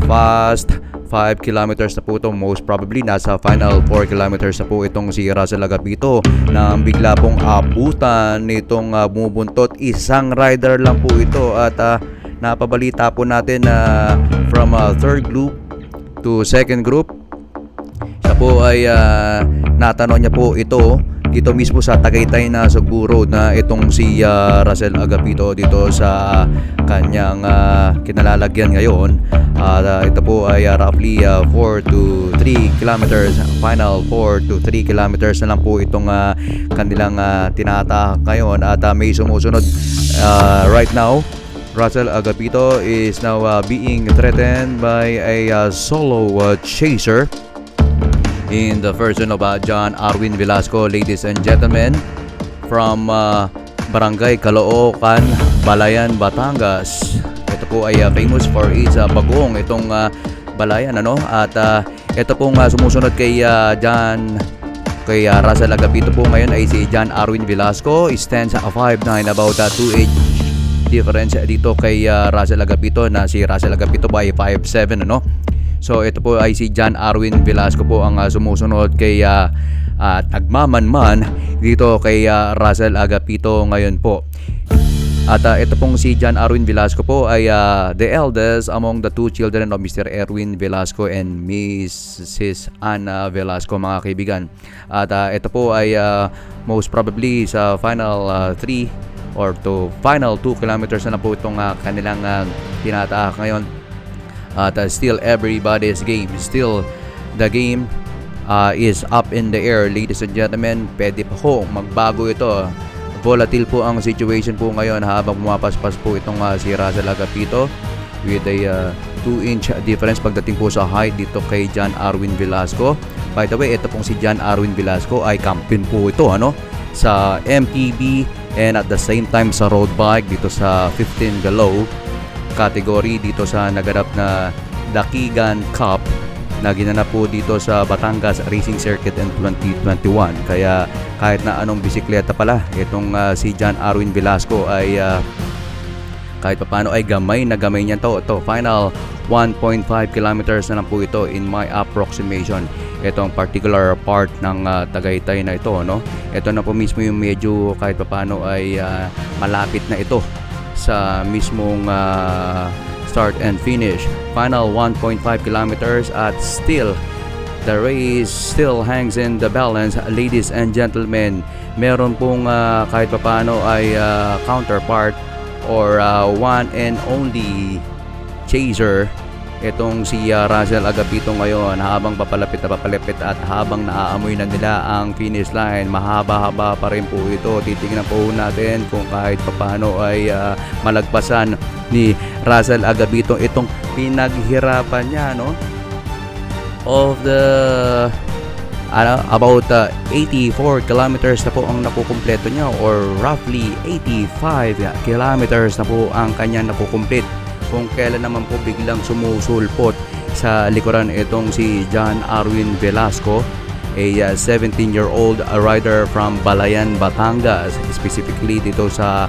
Fast 5 kilometers na po ito. Most probably nasa final 4 kilometers na po itong si Russell Agapito nang bigla pong abutan nitong bumubuntot. Isang rider lang po ito at napabalita po natin na from third group to second group siya po ay natanong niya po ito dito mismo sa Tagaytay na Nasugbu Road na itong si Russell Agapito dito sa kanyang kinalalagyan ngayon. Ito po ay roughly 4 to 3 kilometers, final 4 to 3 kilometers na lang po itong kanilang tinatahak ngayon at may sumusunod right now. Russell Agapito is now being threatened by a solo chaser in the person of John Arwin Velasco, ladies and gentlemen, from Barangay Caloocan, Balayan, Batangas. Ito po ay famous for its bagoong itong balayan, ano? At ito pong sumusunod kay Russell Agapito po ngayon ay si John Arwin Velasco. Stands 5'9", about 2'8" difference dito kay Russell Agapito, na si Russell Agapito ba ay 5'7", ano? So ito po ay si John Arwin Velasco po ang sumusunod kay nagmamanman dito kay Russell Agapito ngayon po. At ito pong si John Arwin Velasco po ay the eldest among the two children of Mr. Erwin Velasco and Mrs. Ana Velasco, mga kaibigan. At ito po ay most probably sa final 3 or to final 2 kilometers na po itong kanilang tinataak ngayon. At still everybody's game. Still the game is up in the air, ladies and gentlemen. Pwede pa ho magbago ito. Volatile po ang situation po ngayon habang pumapaspas po itong si Russell Agapito with a 2-inch difference pagdating po sa height dito kay John Arwin Velasco. By the way, ito pong si John Arwin Velasco ay champion po ito, ano, sa MTB and at the same time sa road bike dito sa 15 below category dito sa naganap na Dakigan Cup na ginanap po dito sa Batangas Racing Circuit in 2021. Kaya kahit na anong bisikleta pala, itong si John Arwin Velasco ay kahit paano ay gamay na gamay niya to. Final 1.5 kilometers na lang po ito in my approximation. Itong particular part ng Tagaytay na ito, no? Ito na po mismo yung medyo kahit paano ay malapit na ito sa mismong start and finish. Final 1.5 kilometers at still the race still hangs in the balance, ladies and gentlemen. Meron pong kahit paano ay counterpart or one and only chaser itong si Russell Agapito ngayon habang papalapit at habang naaamoy na nila ang finish line. Mahaba-haba pa rin po ito. Titingnan po natin kung kahit paano ay malagpasan ni Russell Agapito itong pinaghirapan niya, no? Of the about 84 kilometers na po ang nakukumpleto niya, or roughly 85 kilometers na po ang kanyang nakukumplete. Kung kailan naman po biglang sumusulpot sa likuran itong si John Arwin Velasco, a 17-year-old rider from Balayan, Batangas, specifically dito sa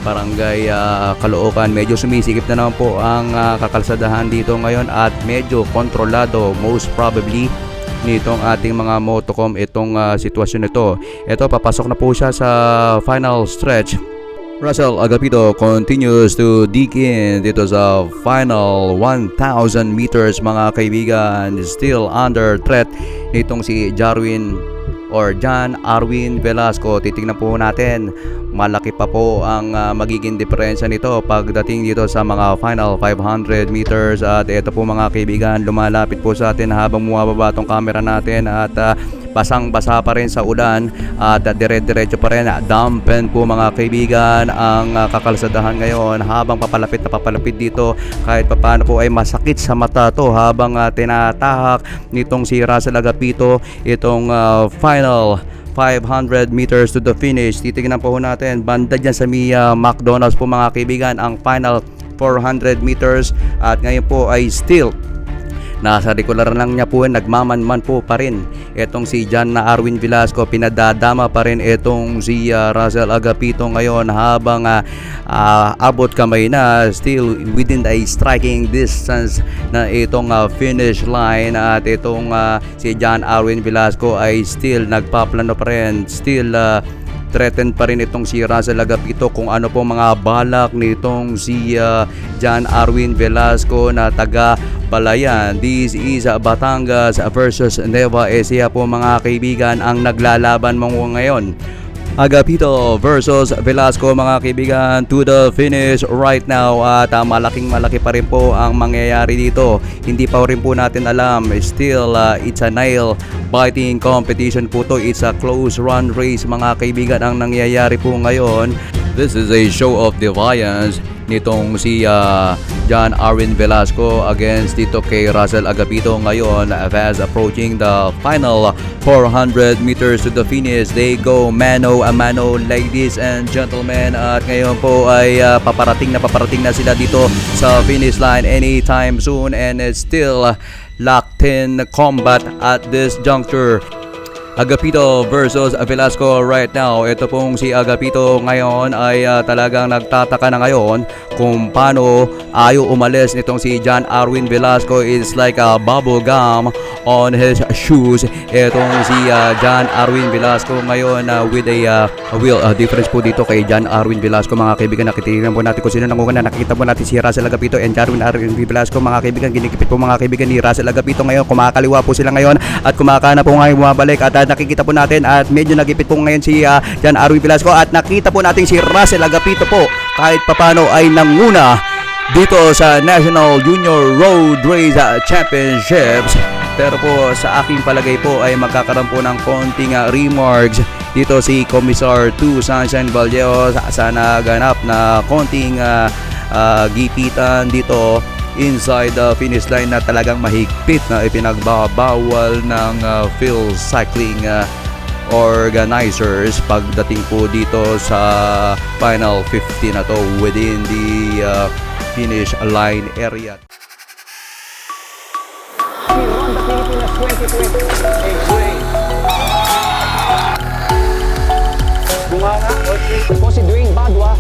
Barangay Caloocan. Medyo sumisikip na naman po ang kakalsadahan dito ngayon at medyo kontrolado most probably nitong ating mga motocom itong sitwasyon nito. Ito, papasok na po siya sa final stretch. Russell Agapito continues to dig in dito sa final 1,000 meters, mga kaibigan. Still under threat nitong si John Arwin Velasco. Titingnan po natin, malaki pa po ang magiging diferensya nito pagdating dito sa mga final 500 meters. At ito po, mga kaibigan, lumalapit po sa atin habang bumababa tong camera natin at basang-basa pa rin sa ulan at dire-diretso pa rin dampen po, mga kaibigan, ang kakalsadahan ngayon habang papalapit dito. Kahit paano po ay masakit sa mata to habang tinatahak nitong si Russell Agapito itong final 500 meters to the finish. Titignan po natin banda dyan sa McDonald's po, mga kaibigan, ang final 400 meters at ngayon po ay still nasa regular lang niya po, nagmamanman po pa rin itong si John Arwin Velasco. Pinadadama pa rin itong si Russell Agapito ngayon habang abot kamay na, still within a striking distance na itong finish line. At itong si John Arwin Velasco ay still nagpaplano pa rin, still threatened pa rin itong si Russell Agapito kung ano po mga balak nitong si John Arwin Velasco na taga Balayan. This is Batangas versus Nueva Ecija po, mga kaibigan, ang naglalaban mo ngayon. Agapito versus Velasco, mga kaibigan, to the finish right now. At malaki pa rin po ang mangyayari dito. Hindi pa rin po natin alam. Still, it's a nail biting competition po to. It's a close run race, mga kaibigan, ang nangyayari po ngayon. This is a show of defiance nitong si John Arwin Velasco against dito kay Russell Agapito ngayon as approaching the final 400 meters to the finish. They go mano a mano, ladies and gentlemen, at ngayon po ay paparating na sila dito sa finish line anytime soon, and it's still locked in combat at this juncture. Agapito versus Velasco right now. Ito pong si Agapito ngayon ay talagang nagtataka na ngayon kung paano ayaw umalis nitong si John Arwin Velasco. It's like a bubble gum on his shoes. Itong si John Arwin Velasco ngayon with a difference po dito kay John Arwin Velasco, mga kaibigan. Nakitinan po natin kung sino nangunguna. Nakikita po natin si Russell Agapito and John Arwin Velasco, mga kaibigan. Ginikipit po mga kaibigan ni Russell Agapito ngayon. Kumakaliwa po sila ngayon at kumakana po ngayon bumabalik at nakikita po natin at medyo nagipit po ngayon si John Arwin Velasco at nakita po natin si Russell Agapito po kahit papano ay nanguna dito sa National Junior Road Race Championships. Pero po sa aking palagay po ay magkakaroon po ng konting remarks dito si Commissar 2 Sunshine Vallejo sa naganap na konting gipitan dito inside the finish line na talagang mahigpit na ipinagbabawal ng field cycling organizers pagdating po dito sa final 50 na to within the finish line area. Honda Pilipinas 2020. Bunganga, po si Dwayne Badwa.